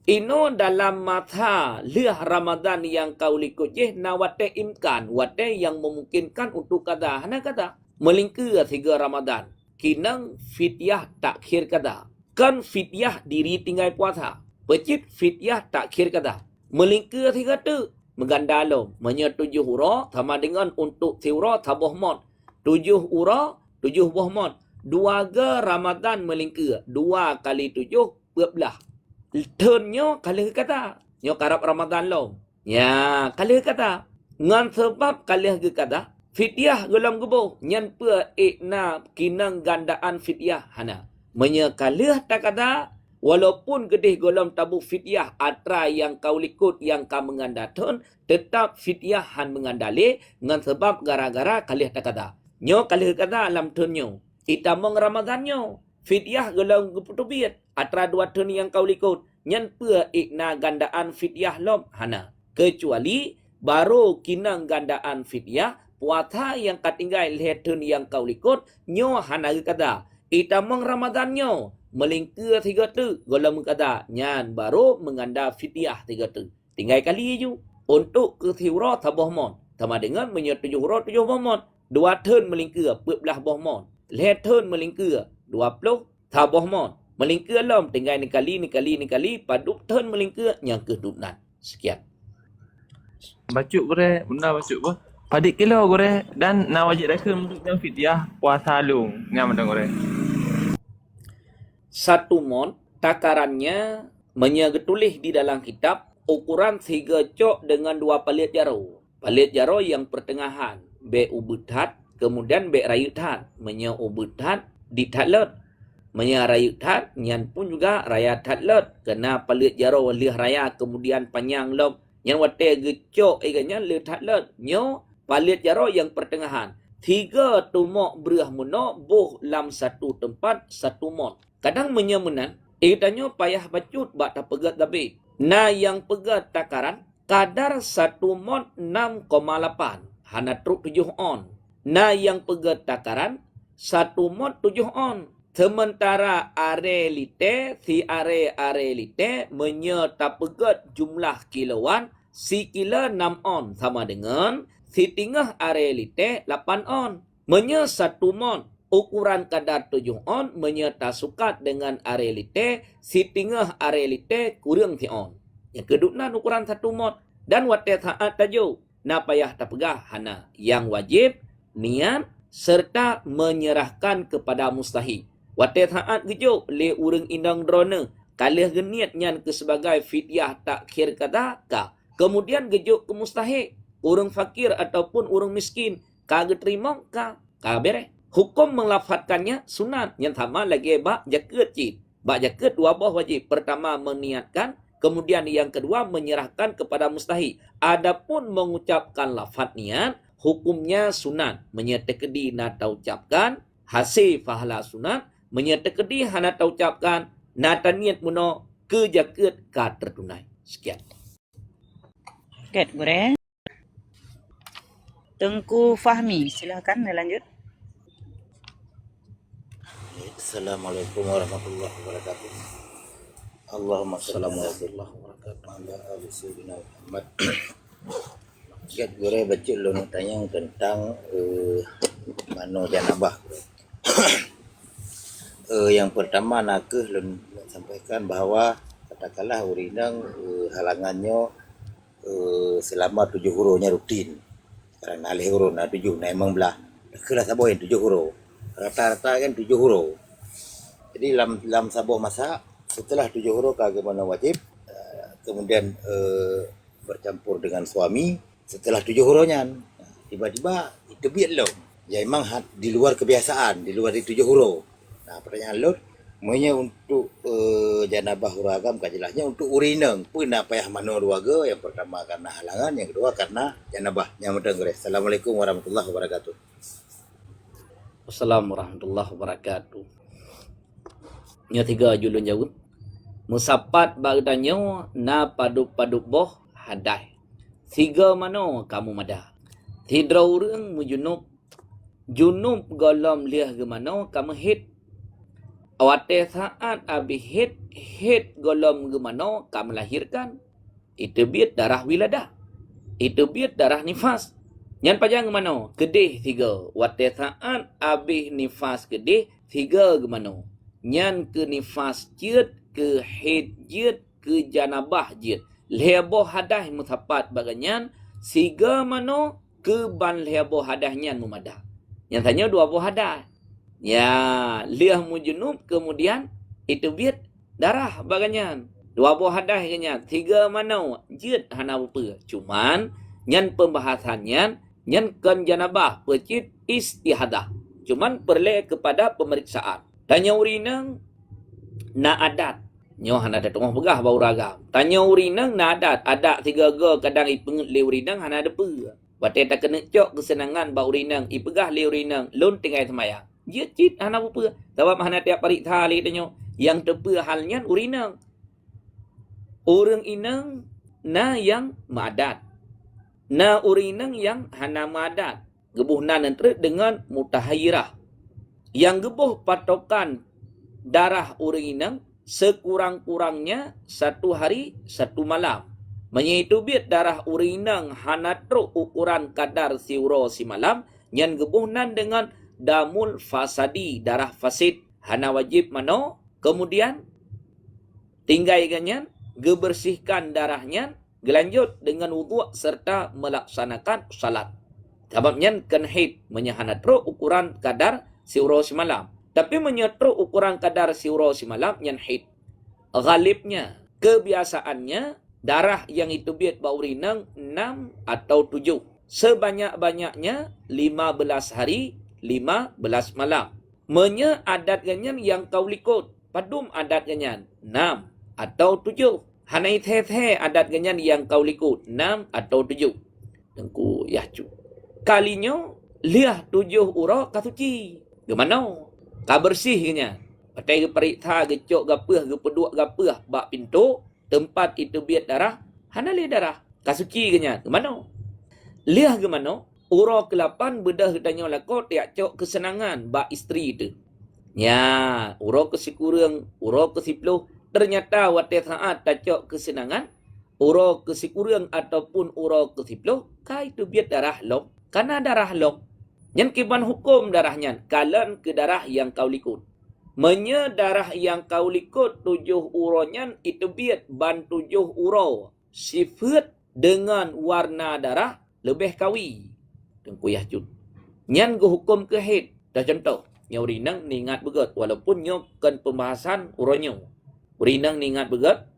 Ino dalam mata liah Ramadan yang kau likut je na wate imkan, wate yang memungkinkan untuk kata hana kata melingkir 3 Ramadan. Kinang fidyah takhir kata. Kan fidyah diri tinggal puasa. Pecit fidyah takhir kata. Melingkir 3 tu menggandalom. Menye 7 hurau sama dengan untuk tiura tabuh mon. 7 hurau 7 buah mon. 2 ga Ramadan melingkir. 2 kali 7 12. Turnyo kali kata. Nyo karap Ramadan lo. Ya, kali kata. Ngan sebab kali kata. Fidyah golam gubo. Nyan pe ikna kinang gandaan fidyah hana. Menyekalih tak kata. Walaupun gedih golam tabu fidyah. Atra yang kau likut yang kau mengandatun. Tetap fidyah han mengandali. Ngan sebab gara-gara kali tak kata. Nyo kali kata alam turnyo. Itamong Ramadan nyo. Fidyah golam guputubit. Atra 2 turn yang kau likut. Nyan pe ikna gandaan fidyah lom hana. Kecuali baru kinang gandaan fidyah. Puasa yang katinggal turn yang kau likut. Nyo hana kata. Itamong Ramadan nyo. Melingkir 3 tu. Golam kata. Nyan baru menganda fidyah 3 tu. Tinggal kali je. Untuk ketiura tabuh mon. Sama dengan menyetujui hurau 7 mon. 2 turn melingkir 14 buah mon. Turn melingkir 20 tabuh mon. Melingkir lom tinggal ni kali paduk turn melingkir yang kedunan. Sekian. Bacuk gore, benda bacuk apa? Padik kilo gore dan na wajib reka untuk yang fidyah puasa lu. Ngam dong gore. 1 mon takarannya menyegetulih di dalam kitab ukuran 3 cok dengan 2 palit jaro. Palit jaro yang pertengahan. Be ubutat kemudian be rayutan. Menye ubutat ditalet. Menyarayu tat, nyan pun juga raya tat lot. Kena palit jaro lih raya kemudian panjang lom. Nyan wate gecok ikannya lih tat lot. Nyo palit jaro yang pertengahan. 3 tumok berah muno boh lam satu tempat satu mon. Kadang menyemunan, ikannya payah bacut bak tak pegat tapi. Nah yang pegat takaran, kadar 1 mon 6,8. Hana truk 7 on. Nah yang pegat takaran, 1 mon 7 on. Sementara arelite, si arelite menyerta pegat jumlah kiloan, si kilo 6 on. Sama dengan si tingah arelite 8 on. Menye 1 mon. Ukuran kadar 7 on menyerta sukat dengan arelite, si tingah arelite kurang si on. Yang kedua ukuran 1 mon. Dan wate saat tajuk. Na payah tapegah hana. Yang wajib, niat, serta menyerahkan kepada mustahil. Wate saat gejuk le urang indang drone kalih geniat nyan ke sebagai fidyah takhir kata ka. Kemudian gejuk ke mustahil. Urang fakir ataupun urang miskin kagak terima ka bere. Hukum melafadzkannya sunat. Yang sama lagi bak jaket cip. Bak jaket 2 buah wajib. Pertama meniatkan, kemudian yang kedua menyerahkan kepada mustahil. Adapun mengucapkan lafaz niat, hukumnya sunat. Menyetekedi nata ucapkan hasil pahala sunat. Menyetekedi hana ta ucapkan nata niat muno ke jaket ka tertunai. Sekian. Get Gure. Tengku Fahmi, silakan lanjut. Assalamualaikum warahmatullahi wabarakatuh. Allahumma shalli ala sayyidina Muhammad. Gat Gure baca lo tanya tentang mano janabah. Yang pertama nak sampaikan bahawa katakanlah urinang halangannya selama 7 hurufnya rutin. Sekarang alih huruf na 7 na emang belah. Kelas saboh 7 huruf. Rata-rata kan 7 huruf. Jadi dalam saboh masa setelah 7 huruf kagak mana wajib. Kemudian bercampur dengan suami setelah 7 hurufnya. Tiba-tiba itu biar lo. Ya emang di luar kebiasaan, di luar di 7 huruf. Nah, pertanyaan lo, monya untuk janabah huragam kajelasnya untuk urineng pun apa yang mana dua yang pertama karena halangan, yang kedua karena janabah. Yang penting Assalamualaikum warahmatullahi wabarakatuh. Assalamualaikum warahmatullahi wabarakatuh. Nya 3 julun jauh. Musapat bagdanyo na padu-padu boh hadai. 3 mano kamu mada. Tidra urang mujunub. Junub golom liah ke mano kamu hit. Awate saat habis hit golom gemano kamu melahirkan. Itu biat darah wiladah. Itu biat darah nifas. Nyan pajang gemano? Kedih 3. Wate saat habis nifas kedih 3 gemano? Nyan ke nifas jid, ke hit jid, ke janabah jid. Lebo hadah mutapat baganyan. 3 mano ke ban lebo hadah nyan mumadah. Yang tanya 2 buah hadah. Ya, liah mujunub kemudian itu biat darah baganyan. 2 buah hadah kanya. 3 mana jid hana apa. Cuman nyan pembahasannya nyan kan janabah pecit istihadah. Cuman perle kepada pemeriksaan. Tanya urinang na adat. Nyo hana ada tengah begah bau ragam. Tanya urinang na adat. Adat 3 go kadang ipengut le urinang hana ada pe. Wate tak kena cok kesenangan bau urinang ipegah le urinang lon tinggal semayang. Dia cit hana apa. Sebab hana tiap parik thali tanyo. Yang tepa halnya urinang. Orang inang na yang madat. Na urinang yang hana madat. Gebuh nan entre dengan mutahayirah. Yang gebuh patokan darah orang inang sekurang-kurangnya 1 hari 1 malam. Menyaitu biat darah urinang hana truk ukuran kadar siuro si malam. Yang gebuh nan dengan damul fasadi, darah fasid, hana wajib mano. Kemudian tinggaikannya, gebersihkan darahnya, gelanjut dengan wudhu serta melaksanakan salat. Sebabnya kan haid menyahana truk ukuran kadar siuro si malam. Tapi menyetruk ukuran kadar siuro si malam yang haid. Ghalibnya, kebiasaannya darah yang itu biat baurinang 6 atau 7. Sebanyak-banyaknya 15 hari 15 malam. Menya adat ganyan yang kau likut. Padum adat ganyan 6 atau 7. Hanai the adat ganyan yang kau likut 6 atau 7. Tengku yahcu. Kalinya liah 7 ura kasuci. Gimana? Ka bersih ganyan. Patai ke periksa gecok gapah ke peduk gapah bak pintu tempat itu biat darah. Hanali darah. Kasuci ganyan. Gimana? Liah gimana? Ura ke-8 bedah tanya lakot tiak cok kesenangan bak isteri tu. Ya, ura ke-10, ura ke-10 ternyata wate saat tak cok kesenangan, ura ke-10 ataupun ura ke-10 kai tu biat darah lok. Karena darah lok. Yang kiban hukum darahnya kalan ke darah yang kau likut. Menya darah yang kau likut 7 uronya itu biat ban 7 uro. Sifat dengan warna darah lebih kawi. Tengku yahjud. Nyan go hukum ke head. Dah contoh. Nya urinang ni ingat begat. Walaupun nyo kan pembahasan uronyo. Urinang ni ingat begat.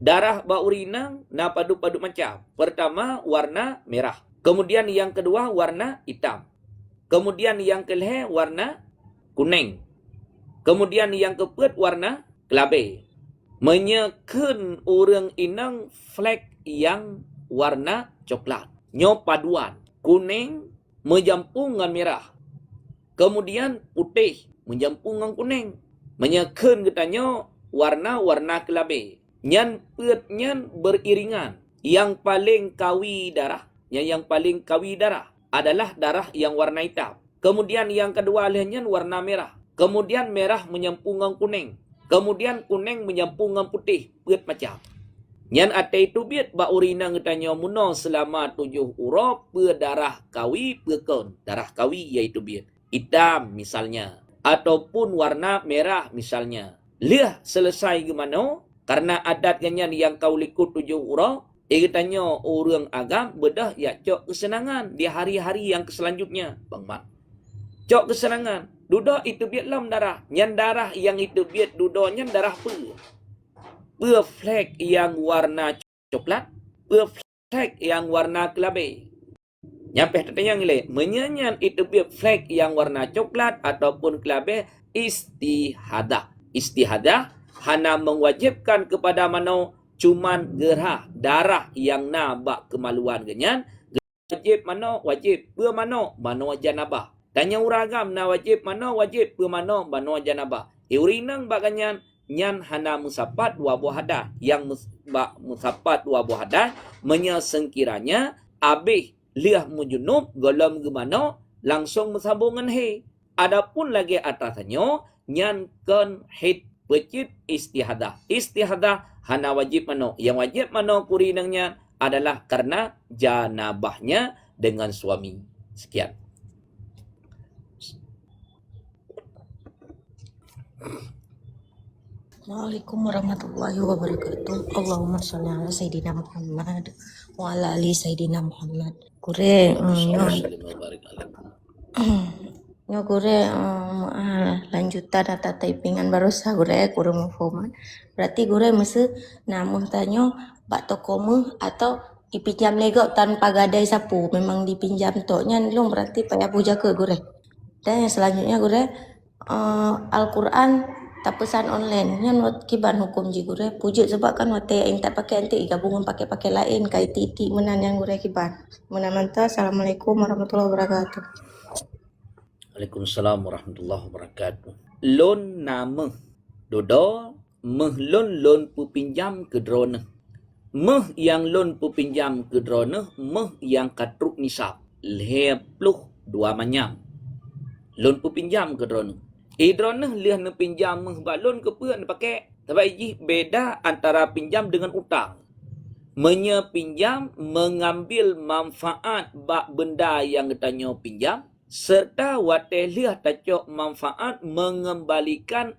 Darah ba urinang na padu-padu macam. Pertama warna merah. Kemudian yang kedua warna hitam. Kemudian yang kelih warna kuning. Kemudian yang keempat warna kelabe. Menyekan orang inang flek yang warna coklat. Nyo paduan. Kuning menjampung dengan merah. Kemudian putih menjampung dengan kuning. Menyekan katanya warna-warna kelabe. Nyan petnyan beriringan. Yang paling kawi darah. Yang paling kawi darah adalah darah yang warna hitam. Kemudian yang kedua lainnya warna merah. Kemudian merah menyampung dengan kuning. Kemudian kuning menyampung dengan putih. Pet macam. Yang ate itu biat ba urina ngetanya muno selama 7 ura pe darah kawi pe kon. Darah kawi iaitu biat. Hitam misalnya. Ataupun warna merah misalnya. Liah selesai gimana? Karena adat ganyan yang kau likut 7 ura. Katanya orang agam bedah ya cok kesenangan di hari-hari yang selanjutnya. Bang Mat. Cok kesenangan. Duda itu biat lam darah. Yang darah yang itu biat dudanya darah pe. Flek yang warna coklat, flek yang warna kelabe. Nyampe tanya ngile, menyanyian itu flek yang warna coklat ataupun kelabe istihadah. Istihadah hana mewajibkan kepada mano cuman gerah darah yang nabak kemaluan genyan. Wajib mano wajib, pe mano janabah. Tanya uragam na wajib mano wajib, pe mano janabah. Urinang baganyan nyan hana musapat 2 buah hadah. Yang musapat 2 buah hadah menyesengkiranya abih liah mujunub golom gemano langsung musabungan he. Adapun lagi atasnya nyan kan hid pecit istihadah. Istihadah hana wajib mano. Yang wajib mano kurinangnya adalah karena janabahnya dengan suami. Sekian. Assalamualaikum warahmatullahi wabarakatuh. Allahumma sholli ala sayyidina Muhammad wa ala ali sayyidina Muhammad. Kure nyo kure lanjutan atau typingan barusan kure kurang format. Berarti kure mesti namun tanyo bak tokomu atau dipinjam lego tanpa gadai sapu. Memang dipinjam toknya long berarti payah puja ke kure. Dan yang selanjutnya kure Al-Quran tak pesan online yang kiban hukum ji gure pujuk sebab kan wate yang tak pakai nanti gabungan pakai lain kai titik menan yang gure kiban menamanta. Assalamualaikum warahmatullahi wabarakatuh. Waalaikumsalam warahmatullahi wabarakatuh. Lon nama dodo meh lon pu pinjam ke drone. Meh yang lon pu pinjam ke drone meh yang katruk nisab 22 manyam. Lon pu pinjam ke drone. Drone liah na pinjam balon ke apa nak pakai. Tapi ini beda antara pinjam dengan utang. Menyepinjam mengambil manfaat bak benda yang ditanya pinjam serta wate liah tacok manfaat mengembalikan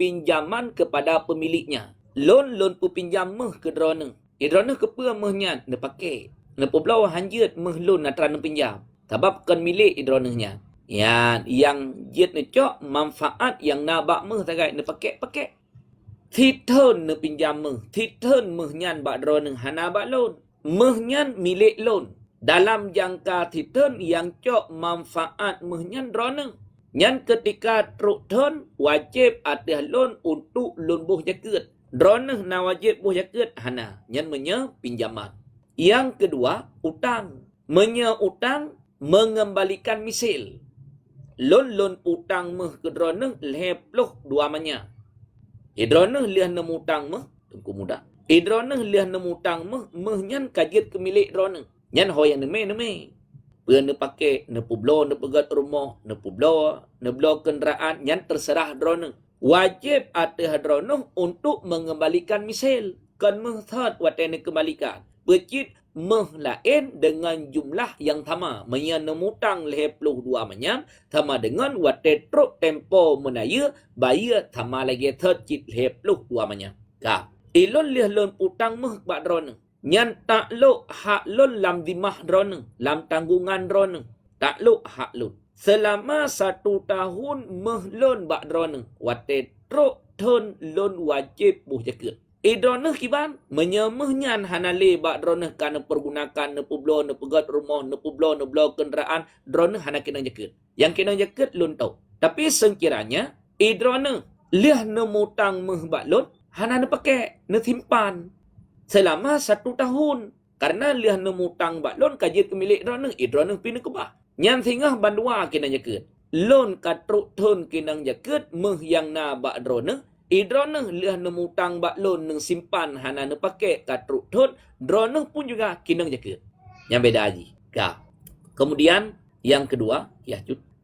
pinjaman kepada pemiliknya. Loan pu pinjam meh ke drone. Drone ke apa mehnya nak pakai. Nak pulau hanjut meh loan nak terana pinjam. Sebab kan milik drone-nya. Ya, yang jet ni cok manfaat yang nabak meh tagai ni pakai. Thithon ni pinjam meh. Thithon meh nyan bak drone hana bak loan. Meh nyan milik loan. Dalam jangka thithon yang cok manfaat meh nyan drone. Nyan ketika truk thon wajib atas loan untuk loan buh jaket. Droneh na wajib buh jaket hana. Nyan menye pinjaman. Yang kedua, utang. Menye utang mengembalikan misil. Loan utang meh ke droneh leploh dua manya. Droneh liah nemu utang meh tengku muda. Droneh liah nemu utang meh nyan kajiat ke milik droneh. Nyan hoyang neme. Ne pakai, ne publo, ne pegat rumah, ne publo kenderaan, yang terserah drone. Wajib atas drone untuk mengembalikan misil. Kan mehthad wate ne kembalikan. Becit meh lain dengan jumlah yang sama. Menyan nemutang 22 menyam, sama dengan wate truk tempo menaya, bayar sama lagi thad cit 22 menyam. Kak, ilon liah lon utang meh bak drone. Nyan takluk hak lun lam dimah drone, lam tanggungan drone. Takluk hak lun. Selama 1 tahun meh lun bak drone. Wate truk thon lun wajib buh jaket. Drone kiban menyemeh nyan hanale bak drone kana pergunakan ne publo ne pegat rumah ne publo ne blo kenderaan drone hana kena jaket. Yang kena jaket lun tau. Tapi sekiranya drone liah ne mutang meh bak lun hana ne pakai ne simpan selama 1 tahun. Karena liah nemu tang bak loan kajiat kemilik drone, drone pindah ke bah. Nyan singah bandua kena jaket. Loan katruk thon kena jaket, meh yang na bak drone, drone liah nemu tang bak loan neng simpan hana ne pakai katruk thon, drone pun juga kena jaket. Yang beda aja. Ka. Kemudian yang kedua,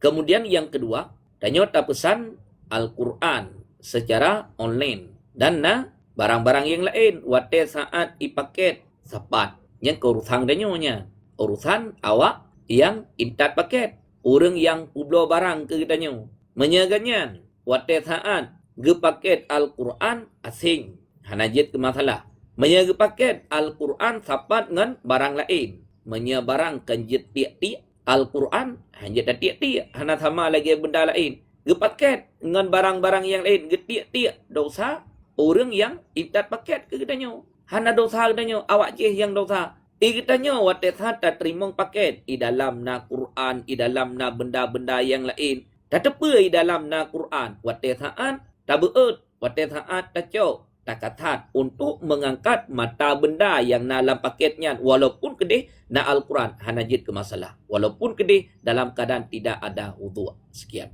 Kemudian yang kedua, tanya tak pesan Al-Quran secara online dan na barang-barang yang lain wate saat ipaket sapat yang keurusan danyonya urusan awak yang intat paket orang yang publo barang ke danyo menyaganyan wate saat ge paket Al-Quran asing hanajit ke masalah menyaga paket Al-Quran sapat ngan barang lain menya barang kanjit tiak-tiak Al-Quran hanjit tiak-tiak hana sama lagi benda lain ge paket ngan barang-barang yang lain ge tiak-tiak dosa orang yang intat paket ke katanya. Hana dosa katanya. Awak je yang dosa. Katanya wate tak terima paket. Dalam na Quran. Dalam na benda-benda yang lain. Tak tepa dalam na Quran. Wate saat tak beut. Wate saat tak cok. Tak katat. Untuk mengangkat mata benda yang na dalam paketnya. Walaupun kedih na Al-Quran. Hana jid ke masalah. Walaupun kedih dalam keadaan tidak ada wudu'. Sekian.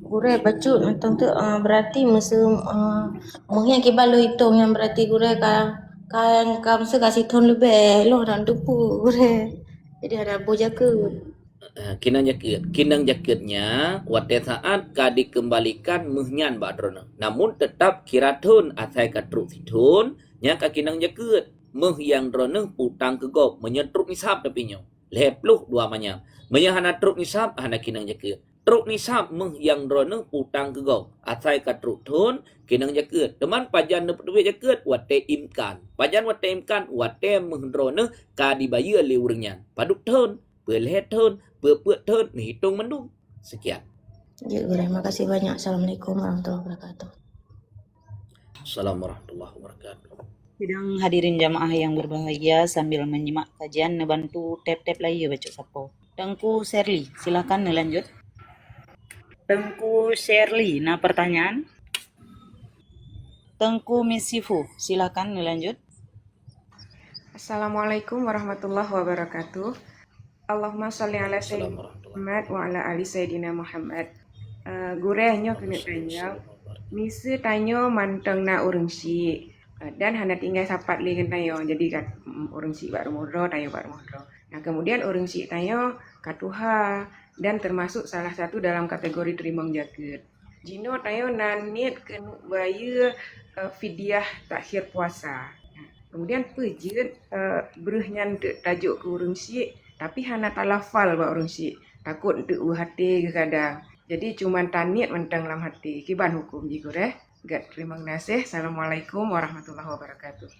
Gure bacut macam tu berarti masa mungkin kita baru hitung yang berarti gure kan masa kasih tahun lebih loh dan depu gure. Jadi ada boja ke. Kinang jaketnya wate saat ka dikembalikan mehnyan badrona. Namun tetap kiratun asai katruk situn nya ka kinang jaket. Meh yang drone putang kegop menyetruk nisab tapinya. Lepluh dua manya. Menyahana truk nisab hana kinang jaket. Truk nisab meh yang drone putang kegau. Asai ka truk thon kinang jaket. Teman pajan ne duit jaket wate imkan. Pajan wate imkan wate meh drone ka dibayar le urangnya. Paduk thon, peleh thon, pepet thon hitung mendung. Sekian. Ya, terima kasih banyak. Assalamualaikum warahmatullahi wabarakatuh. Assalamualaikum warahmatullahi wabarakatuh. Sidang hadirin jamaah yang berbahagia sambil menyimak kajian nebantu tap-tap lagi ya baca sapo. Tengku Sherly, silakan lanjut. Tengku Sherly, nah pertanyaan. Tengku Misifu, silakan lanjut. Assalamualaikum warahmatullahi wabarakatuh. Allahumma sholli ala sayyidina Muhammad wa ala ali sayyidina Muhammad. Gurehnya kena tanya. Misi tanya manteng na urang si dan hana tinggal sapat li kan tayo. Jadi kat urang si baru modro tayo baru modro. Nah kemudian urang si tayo katuha dan termasuk salah satu dalam kategori terima jaket. Jino tayo nan niat kena bayar fidyah takhir puasa. Nah, kemudian pejit beruhnyan tajuk ke urang si tapi hana talafal ba urang si. Takut untuk hati ke kadang. Jadi cuma taniat mentang dalam hati. Kiban hukum jigureh. Gak terima kasih. Assalamualaikum warahmatullahi wabarakatuh.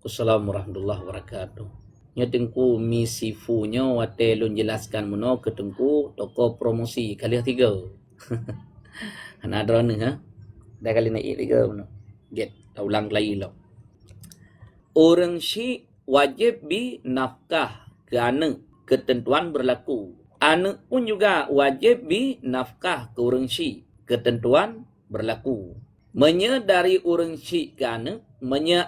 Assalamualaikum warahmatullahi wabarakatuh. Nya tengku misifunya wate lun jelaskan meno ke tengku toko promosi kali 3. Ana drone ha. Dah kali naik 3 meno. Get ulang lagi lo. Orang si wajib bi nafkah kerana ketentuan berlaku Anak pun juga wajib nafkah ke urang syik. Ketentuan berlaku. Menyedari urang syik ke anak,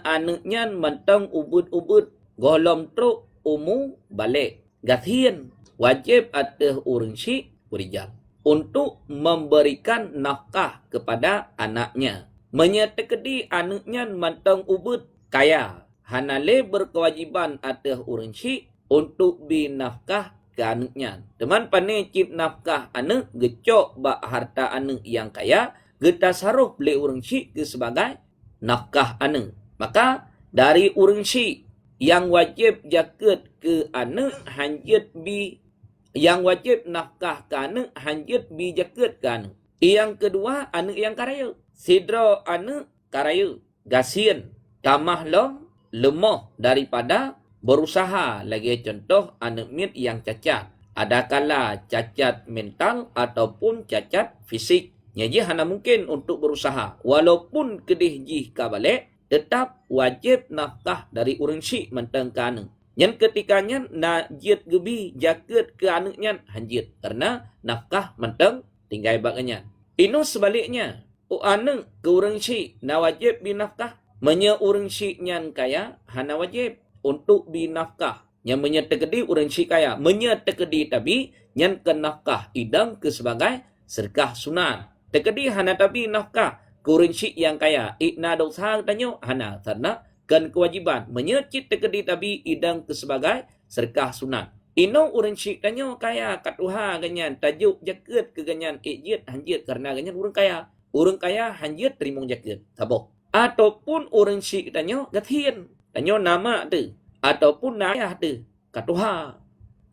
anaknya mentang ubud-ubud golom truk umu balik. Gathian wajib atas urang syik berijal untuk memberikan nafkah kepada anaknya. Menyetekedi anaknya mentang ubud kaya. Hanale berkewajiban atas urang syik untuk binafkah ke anaknya. Teman pandai cip nafkah anak, gecok bak harta anak yang kaya, getasaruh beli urang syik ke sebagai nafkah anak. Maka dari urang syik yang wajib jaket ke anak hanjit yang wajib nafkah ke anak hanjit jaket ke anak. Yang kedua, anak yang karaya. Sidra anak karaya, gasian, tamah long, lemah daripada berusaha. Lagi contoh anak mit yang cacat. Ada kala cacat mental ataupun cacat fisik. Jadi hana mungkin untuk berusaha. Walaupun kedih jih ka balik, tetap wajib nafkah dari urang syik mentang ke anak. Yang ketikanya na jit gebi jaket ke anaknya hanjit. Karena nafkah mentang tinggal baganya. Ino sebaliknya. Anak ke urang syik na wajib binafkah. Menya urang syik nyan kaya hana wajib untuk binafkah. Yang menyetekedi urang syik kaya. Menyetekedi tapi nyan ke nafkah idang ke sebagai sedekah sunat. Tekedi hana tapi nafkah ke urang syik yang kaya. Ikna dosa tanyo hana. Karena kan kewajiban. Menyecit tekedi tapi idang ke sebagai sedekah sunat. Ino urang syik tanyo kaya katuha ganyan. Tajuk jaket ke ganyan. Ijit hanjit karena ganyan urang kaya. Urang kaya hanjit terimong jaket. Taboh. Ataupun urang syik tanyo gathian. Tanyo nama tu. Ataupun nayah tu. Katuha.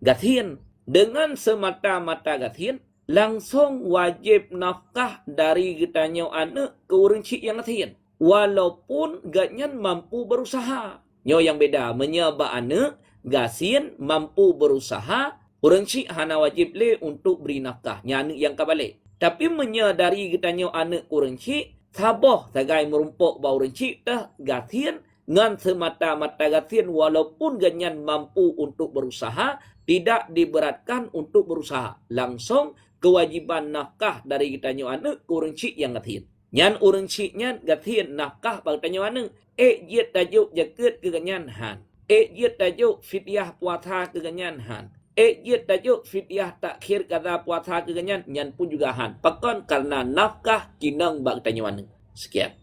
Gathian. Dengan semata-mata gathian. Langsung wajib nafkah dari getanyo anak ke urang syik yang gathian. Walaupun ganyan mampu berusaha. Nyo yang beda. Menyebab anak gasin mampu berusaha. Urang syik hana wajib le untuk beri nafkah. Nya anak yang kabalik. Tapi menyadari getanyo anak urang syik. Saboh tagai merumpuk bau urang syik dah gathian. Ngan semata-mata gathian walaupun ganyan mampu untuk berusaha, tidak diberatkan untuk berusaha. Langsung kewajiban nafkah dari gitanyo anak ke urang syik yang gathian. Nyan urang syik nyan gathian nafkah bagi tanyo anak. Jiat tajuk jaket ke ganyan han. Jiat tajuk fidyah puasa ke ganyan han. Jiat tajuk fidyah takhir kada puasa ke ganyan. Nyan pun juga han. Pakon karena nafkah kinang bagi tanyo anak. Sekian.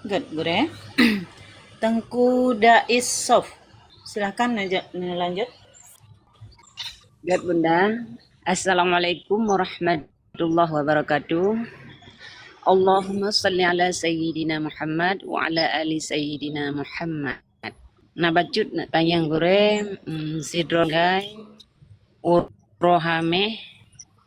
Good, Gure. Tengku Dais Sof. Silakan lanjut. Good, Bunda. Assalamualaikum warahmatullahi wabarakatuh. Allahumma salli ala Sayyidina Muhammad wa ala ali Sayyidina Muhammad. Nabacut nak tayang Gure. Sidrongai. Urohame.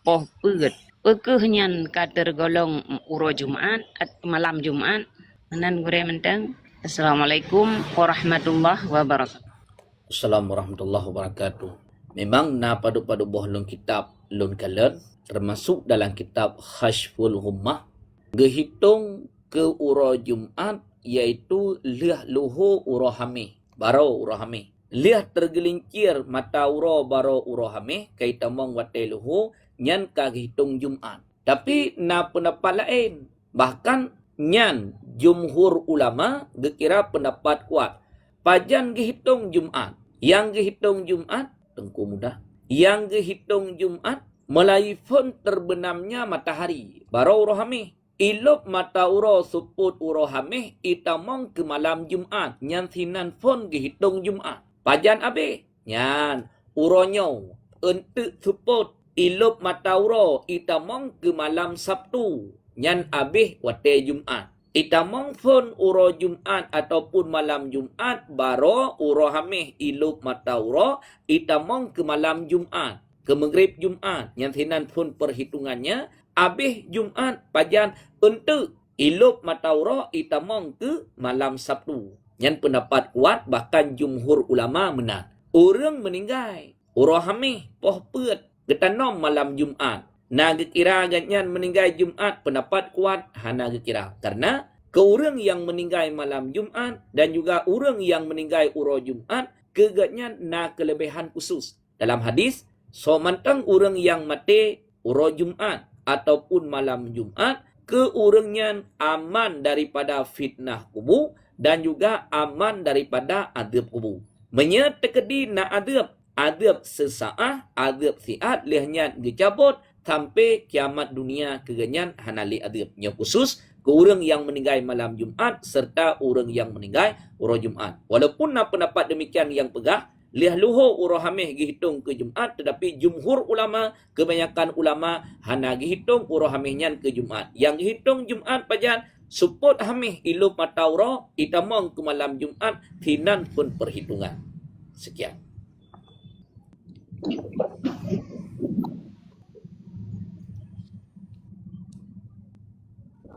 Poh peget. Pekehnya katergolong uro Jumat. Malam Jumat. Menan Gure mentang. Assalamualaikum warahmatullahi wabarakatuh. Assalamualaikum warahmatullahi wabarakatuh. Memang na padu-padu boh lun kitab lun kalan termasuk dalam kitab Khashful Ghummah gehitung ke uro Jumat iaitu liah luhu uro hamih baro uro hamih. Liah tergelincir mata uro baro uro hamih kai tamong wate luhu nyan ka gehitung Jumat. Tapi na pendapat lain bahkan nyan jumhur ulama gekira pendapat kuat. Pajan gehitung Jumat. Yang gehitung Jumat, tengku mudah. Yang gehitung Jumat, melaifun terbenamnya matahari. Baru urohamih. Ilup mata uro suput urohamih, itamong ke malam Jumat. Nyan sinan pun gehitung Jumat. Pajan abe. Nyan, uronyo. Untuk suput. Ilup mata uro, itamong ke malam Sabtu. Nyan abih wate Jumat. Itamong pun uro Jumat ataupun malam Jumat baro uro hamih ilup mata uro itamong ke malam Jumat. Ke maghrib Jumat. Yang hinan pun perhitungannya abih Jumat pajan untuk ilup mata uro itamong ke malam Sabtu. Yang pendapat kuat bahkan jumhur ulama menang. Orang meninggal. Uro hamih poh peut getanom malam Jumat. Na gekira ganyan meninggal Jumat pendapat kuat hana gekira. Karena ke orang yang meninggal malam Jumat dan juga orang yang meninggal uro Jumat keganyan na kelebihan khusus. Dalam hadis So mantang orang yang mati uro Jumat ataupun malam Jumat, ke orangnya aman daripada fitnah kubur dan juga aman daripada adab kubur. Menyetekedi na adab sesaah, adab siat lehnya gecabut sampai kiamat dunia kegenyan hanali adabnya khusus ke orang yang meninggal malam Jumat serta orang yang meninggal uro Jumat. Walaupun pendapat demikian yang pegah, liah luhur uro hamih gihitung ke Jumat, tetapi jumhur ulama, kebanyakan ulama hana gihitung uro hamihnya ke Jumat. Yang gihitung Jumat pajan support hamih ilu matauro itamong ke malam Jumat hinan pun perhitungan. Sekian.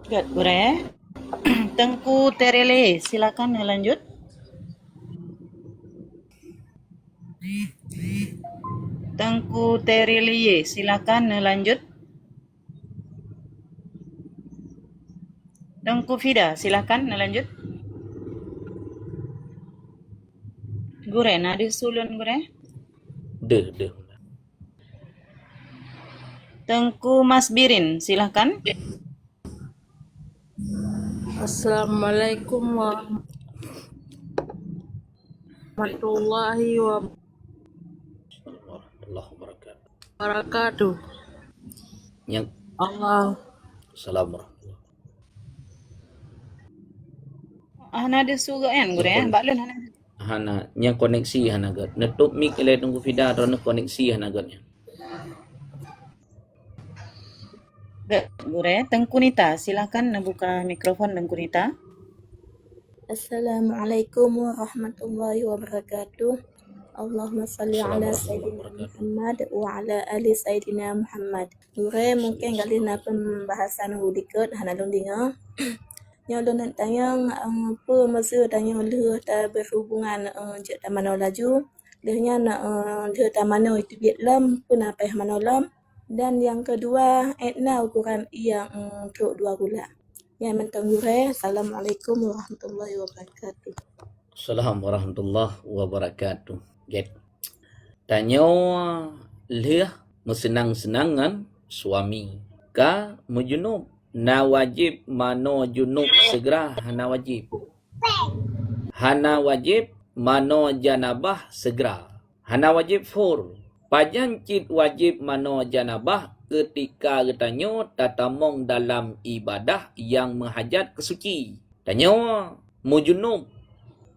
Good, Gure. Tengku Terele, silakan lanjut. Tengku Terele, silakan lanjut. Tengku Fida, silakan lanjut. Gure, nadi sulun Gure. Deh. Tengku Mas Birin, silakan. Assalamualaikum warahmatullahi wabarakatuh. Yang Allah. Assalamualaikum. Hana ada suga kan Gure, baklun hana. Hana yang koneksi hana gat. Netup mic ile tunggu Fida atau koneksi hana gatnya. Gure, Tengku Nita, silakan buka mikrofon Tengku Nita. Assalamualaikum warahmatullahi wabarakatuh. Allahumma salli ala Sayyidina Muhammad wa ala ali Sayyidina Muhammad. Gure mungkin kali nak pembahasan hudikot hanalun dinga. Nyolong nak tanya apa masa tanya le ta berhubungan je ta mana laju. Lehnya nak le ta mana itu Vietnam pun apa mana lam. Dan yang kedua, etna ukuran yang untuk 2 gula. Yang mentang Gure, Assalamualaikum warahmatullahi wabarakatuh. Assalamualaikum warahmatullahi wabarakatuh. Get. Tanya leh mesenang-senangan suami ka mujunub. Na wajib mano junub segera hana wajib. Hana wajib mano janabah segera. Hana wajib fur. Pajan cit wajib mano janabah ketika getanyo tatamong dalam ibadah yang menghajat kesuci. Tanyo mujunub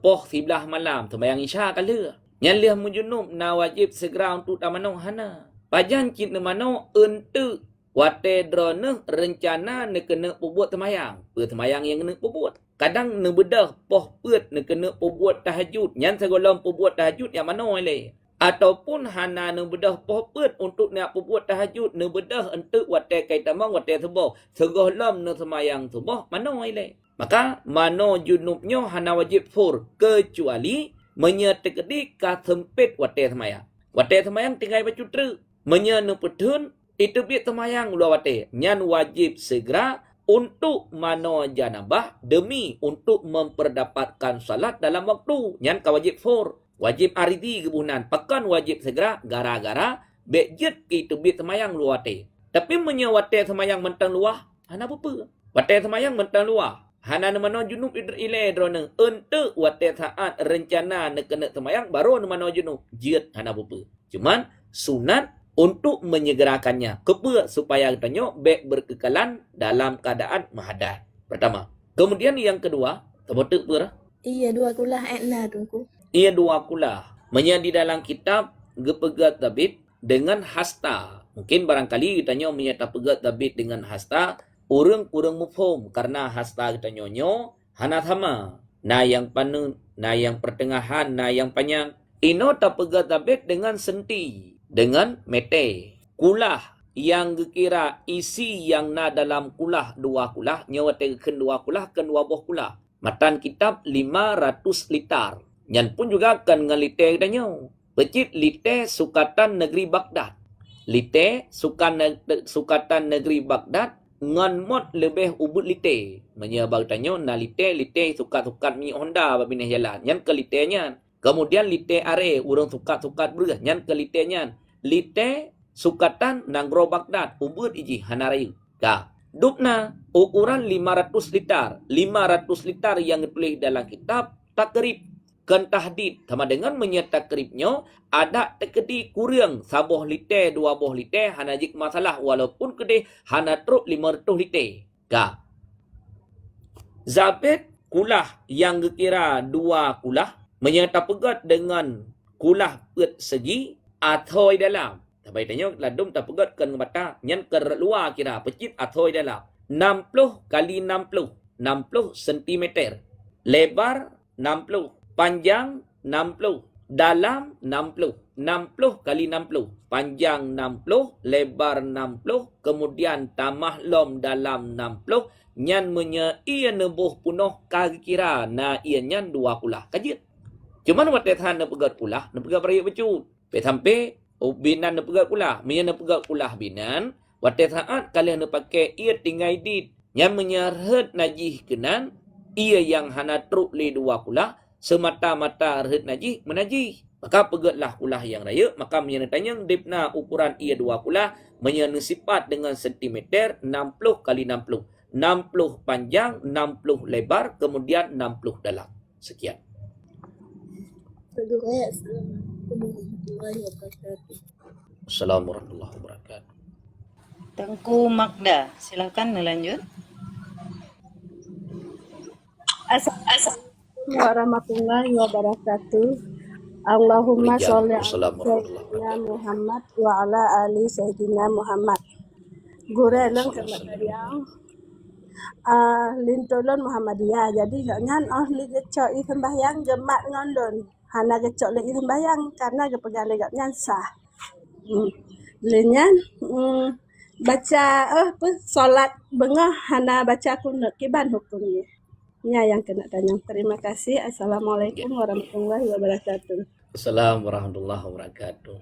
poh 11 malam sembahyang isya kala. Nyalih mujunub na wajib segera untuk tamano hana. Pajan cit ne mano ente wate drone rencana ne kena perbuat sembahyang. Sembahyang yang kena perbuat. Kadang ne bedah poh peut ne kena perbuat tahajud. Nyan segolong perbuat tahajud yang mano le. Ataupun hana ne bedah popet untuk nak perbuat tahajud ne bedah untuk wate kaitamang wate subuh segolom ne semayang subuh mano ile. Maka mano junubnyo hana wajib fur kecuali menyetekedi ka sempit wate semayang. Wate semayang tinggal baca tru. Menya ne pedun itu biat semayang luar wate. Nyan wajib segera untuk mano janabah demi untuk memperdapatkan salat dalam waktu. Nyan ka wajib fur. Wajib aridi kebunan. Pakan wajib segera gara-gara bejet itu bit semayang luar te. Tapi menyewate semayang mentang luar, hana apa? Wate semayang mentang luar. Hana nemano junub ile drone. Ente wate saat rencana ne kena semayang baru nemano junub. Jet hana apa? Cuman sunat untuk menyegerakannya. Kepa supaya katanya baik berkekalan dalam keadaan mahadat. Pertama. Kemudian yang kedua, terbetuk pura? Iya, 2 gula etna tungku. Ia 2 kulah. Menjadi dalam kitab Gepegat Tabit dengan hasta. Mungkin barangkali kita nyo menyata pegat Tabit dengan hasta. Kurang mufhum. Karena hasta kita nyo hana sama. Na yang panun, na yang pertengahan, na yang panjang. Ino tak pegat Tabit dengan senti. Dengan mete. Kulah yang kira isi yang na dalam kulah 2 kulah. Nyawa tegakan 2 kulah ke 2 buah kulah. Matan kitab 500 liter. Yang pun juga akan dengan lite katanya. Pecit lite sukatan negeri Baghdad. Lite sukatan negeri Baghdad ngan mod lebih ubud lite. Menyebab katanya na lite sukat-sukat minyak Honda babineh jalan. Yang ke litenya. Kemudian lite are urang sukat-sukat berah. Yang ke litenya. liter sukatan nanggro Baghdad ubud iji hanarayu. Ka. Dupna ukuran 500 liter. 500 liter yang ditulis dalam kitab takrib kan tahdid. Sama dengan menyatakribnya ada tekedi kurang 1 liter, 2 liter hana jik masalah walaupun kedih hana truk 500 liter. Ka. Zabit kulah yang kira 2 kulah menyata pegat dengan kulah pet segi atoi dalam. Tapi tanya ladum tak pegat kan bata nyan ker luar kira pecit atoi dalam. 60 kali 60 cm. Lebar 60, panjang 60, dalam 60. 60 kali 60, panjang 60, lebar 60, kemudian tamah lom dalam 60, nyan menya ia nebuh punoh kira na ia nyan 2 kulah. Kajit. Cuman wat tethan na pegat kulah, na pegat berayak becut. Pe sampai binan na pegat kulah, menya na pegat kulah binan, wat tethan kalian na pakai ia tinggai dit, nyan menyarhet najih kenan, ia yang hana truk le 2 kulah, semata-mata rehet najih menajih. Maka pegatlah kulah yang raya, maka menyertanya dipna ukuran ia 2 kulah, menyenisifat dengan sentimeter 60 kali 60. 60 panjang, 60 lebar, kemudian 60 dalam. Sekian. Assalamualaikum warahmatullahi wabarakatuh. Tengku Magda, silakan lanjut. Assalamualaikum warahmatullahi wabarakatuh. Allahumma sholli ala sayyidina Muhammad wa ala ali sayyidina Muhammad. Gureleng kemadayang lintolon Muhammadiyah. Jadi nyan li gecok i sembahyang gemak ngondon. Hana gecok li sembahyang karena gepegang legap nyan sah. Lenyan baca solat bengah hana baca kunut kiban hukumnya. Ya yang kena tanya. Terima kasih. Assalamualaikum warahmatullahi wabarakatuh. Assalamualaikum warahmatullahi wabarakatuh.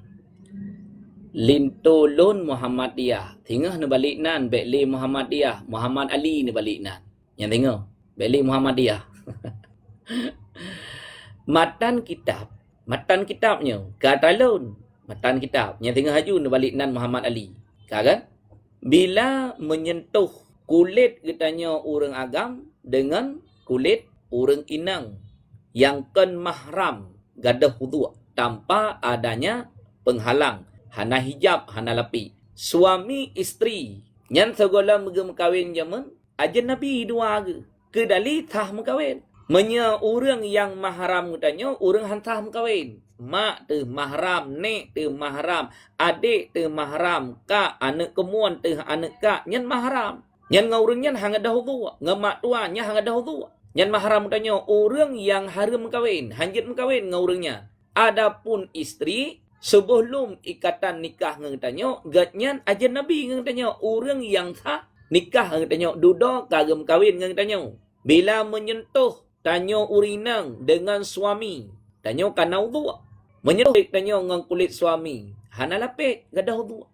Lintolon Muhammadiyah. Tengah ni balik nan. Bekli Muhammadiyah. Muhammad Ali ni balik nan. Yang tengok. Bekli Muhammadiyah. Matan kitabnya. Katalon. Matan kitab. Yang tengah haju ni balik nan Muhammad Ali. Kan? Bila menyentuh kulit katanya orang agam dengan kulit orang inang yang kan mahram gadah wuduk tanpa adanya penghalang, hana hijab, hana lapi. Suami isteri yang segala mengkawin zaman aja Nabi dua ke dali tah mengkawin. Menya orang yang mahram katanya orang hantah mengkawin. Mak tu mahram, nek tu mahram, adik tu mahram, kak anak kemuan tu anak kak nyan mahram. Nyan ngurang nyan hang ada wuduk, ngamak tua nya hang ada wuduk. Nyan mahram tanya orang yang haram mengkawin, hanjit mengkawin ngurangnya. Adapun isteri sebelum ikatan nikah ngatanya, gatnyan aja Nabi ngatanya orang yang sah nikah ngatanya duda kagem kawin ngatanya. Bila menyentuh tanya urinang dengan suami, tanya kana wuduk. Menyentuh tanya ngang kulit suami, hana lapik gadah wuduk.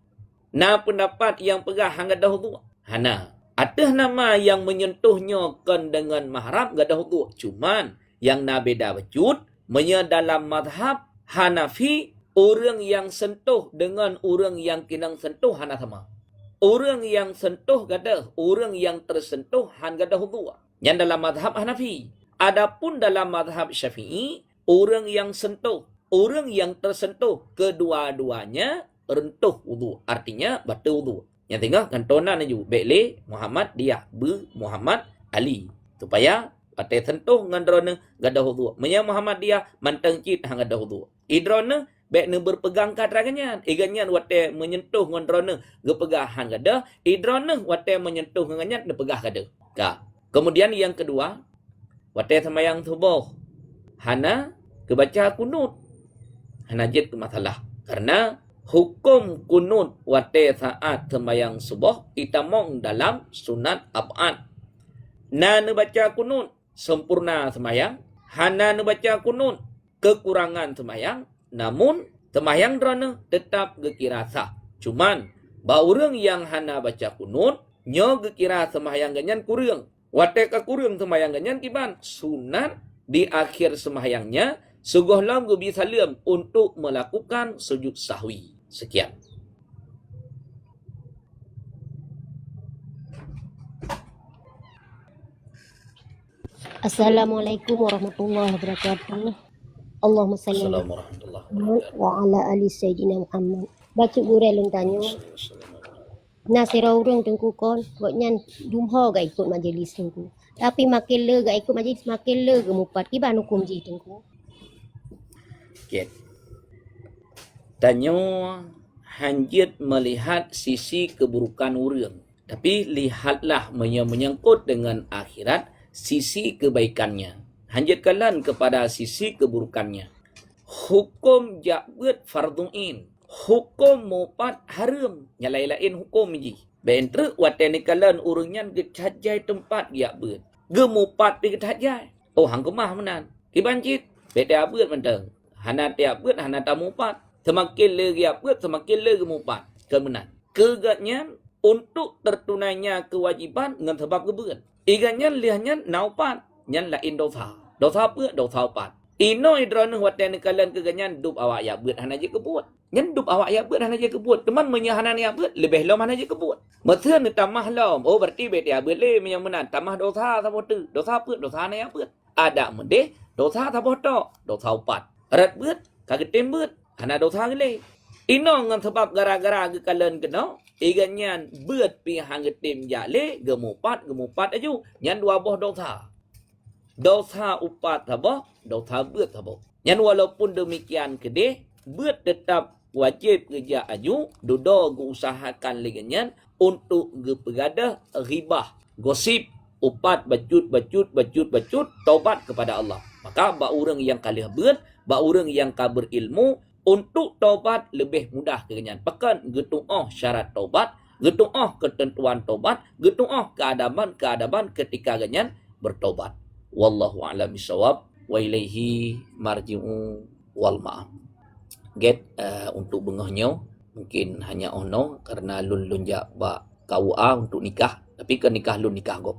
Na pendapat yang pegah hang gadah wuduk. Hana atas nama yang menyentuhnya kan dengan mahram gadah wuduk. Cuman yang nak beda becut, dalam mazhab Hanafi, orang yang sentuh dengan orang yang kinang sentuh hana sama. Orang yang sentuh gadah, orang yang tersentuh han gadah wuduk. Yang dalam mazhab Hanafi. Adapun dalam mazhab Syafi'i, orang yang sentuh, orang yang tersentuh, kedua-duanya rentuh wuduk. Artinya batal wuduk. Yang tinggal kantonan aja Bekle Muhammad dia Muhammad Ali supaya ate sentuh dengan drone gadah wuduk. Menya Muhammad dia mantang cit hang gadah wuduk. Idrone bek ne berpegang kadragannya. Iganyan wate menyentuh dengan drone gepegah hang gadah. Idrone wate menyentuh dengannya ne pegah gadah. Ka. Kemudian yang kedua wate sembahyang subuh. Hana kebaca kunut. Hana jid ke masalah. Karena hukum kunut wate saat sembahyang subuh itamong dalam sunat ab'ad. Na baca kunut sempurna sembahyang, hana baca kunut kekurangan sembahyang, namun sembahyang drone tetap gekira sah. Cuman baurang yang hana baca kunut nyo gekira sembahyang ganyan kurang. Wate ka kurang sembahyang ganyan kiban sunat di akhir sembahyangnya suguh lam gubi salam untuk melakukan sujud sahwi. Sekian. Assalamualaikum warahmatullahi wabarakatuh. Allahumma salli ala Assalamualaikum warahmatullahi Muhammad wa ala ali Sayyidina Muhammad. Baca gure lun tanya. Nasira urang tengku kon, goknya dumho ga ikut majlis tengku. Tapi makin le ga ikut majlis makin le gemupat ki ban hukum ji tengku. Okay. Tanyo hanjit melihat sisi keburukan urang. Tapi lihatlah menyangkut dengan akhirat sisi kebaikannya. Hanjitkanlah kepada sisi keburukannya. Hukum jabut fardhu'in. Hukum mupat haram. Yang lain-lain hukum ji. Bentre watenikalan urangnya gecajai tempat jabut. Gemupat di gecajai. Oh hang kemah menan. Kibancit. Bete abut mentang. Hana tiabut, hana tamupat. Semakin lagi abut, semakin lagi mupat. Kemenan. Kegatnya untuk tertunainya kewajiban dengan sebab keberan. Igannya lihatnya naupat. Yang lain dosa. Dosa apa? Dosa upat. Ino idronu watan kalan keganyan dub awak ya buat hana je kebut. Nyan dub awak ya buat hana je kebut. Teman menyahanan ya buat lebih lom hana je kebut. Mesra ni tamah lom. Oh berarti bet ya buat le yang menan tamah dosa sabo tu. Dosa apa? Dosa hana ya buat. Ada mendeh dosa sabo tok. Dosa upat. Rat buat kaget tembut hana dosa gele. Ino ngan sebab gara-gara ke kalan kena iganyan buat pi hang tem jale gemupat aju. Nyan dua boh dosa. Dosa upat apa? Dosa buat apa? Yang walaupun demikian kedeh, buat tetap wajib kerja aju, dudo usahakan leganyan untuk berpegadah ribah, gosip, upat, bacut, taubat kepada Allah. Maka ba orang yang kalih buat, ba orang yang ka berilmu untuk taubat lebih mudah keganyan. Pekan getuoh syarat taubat, getuoh ketentuan taubat, getuoh keadaban ketika ganyan bertaubat. Wallahu a'lam bishawab wa ilaihi marji'u wal ma'am. Untuk bengahnya mungkin hanya ono karena lun jak ba KUA untuk nikah, tapi ke nikah lun nikah gop.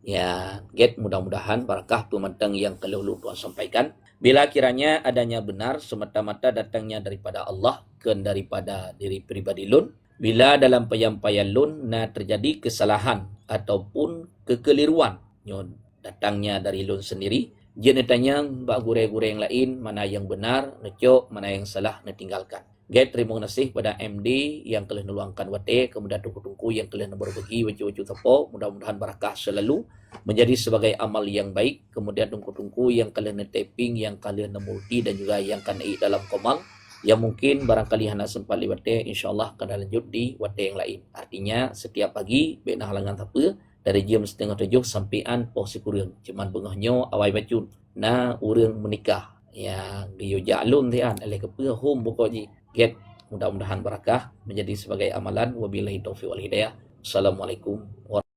Ya, mudah-mudahan barakah pemantang yang kelulu Tuhan sampaikan. Bila kiranya adanya benar semata-mata datangnya daripada Allah bukan daripada diri pribadi lun. Bila dalam penyampaian lun terjadi kesalahan ataupun kekeliruan nyon datangnya dari lun sendiri, dia tanya bak gure-gure yang lain mana yang benar, necok, mana yang salah, netinggalkan. Terima kasih pada MD yang telah meluangkan wate, kemudian tungku-tungku yang telah berbagi wajib-wajib tepo, mudah-mudahan barakah selalu menjadi sebagai amal yang baik, kemudian tungku-tungku yang kalian taping, yang kalian multi dan juga yang kan dalam komal, yang mungkin barangkali hana sempat di wate, insyaAllah akan lanjut di wate yang lain. Artinya setiap pagi, bina halangan apa, dari jam 6:30 sampai posisi kurang. Cuman bengahnya awal bacun. Nah, orang menikah. Ya, dia jalun tian. Oleh kepa home pokoknya. Mudah-mudahan barakah menjadi sebagai amalan. Wabillahi taufiq wal hidayah. Assalamualaikum warahmatullahi wabarakatuh.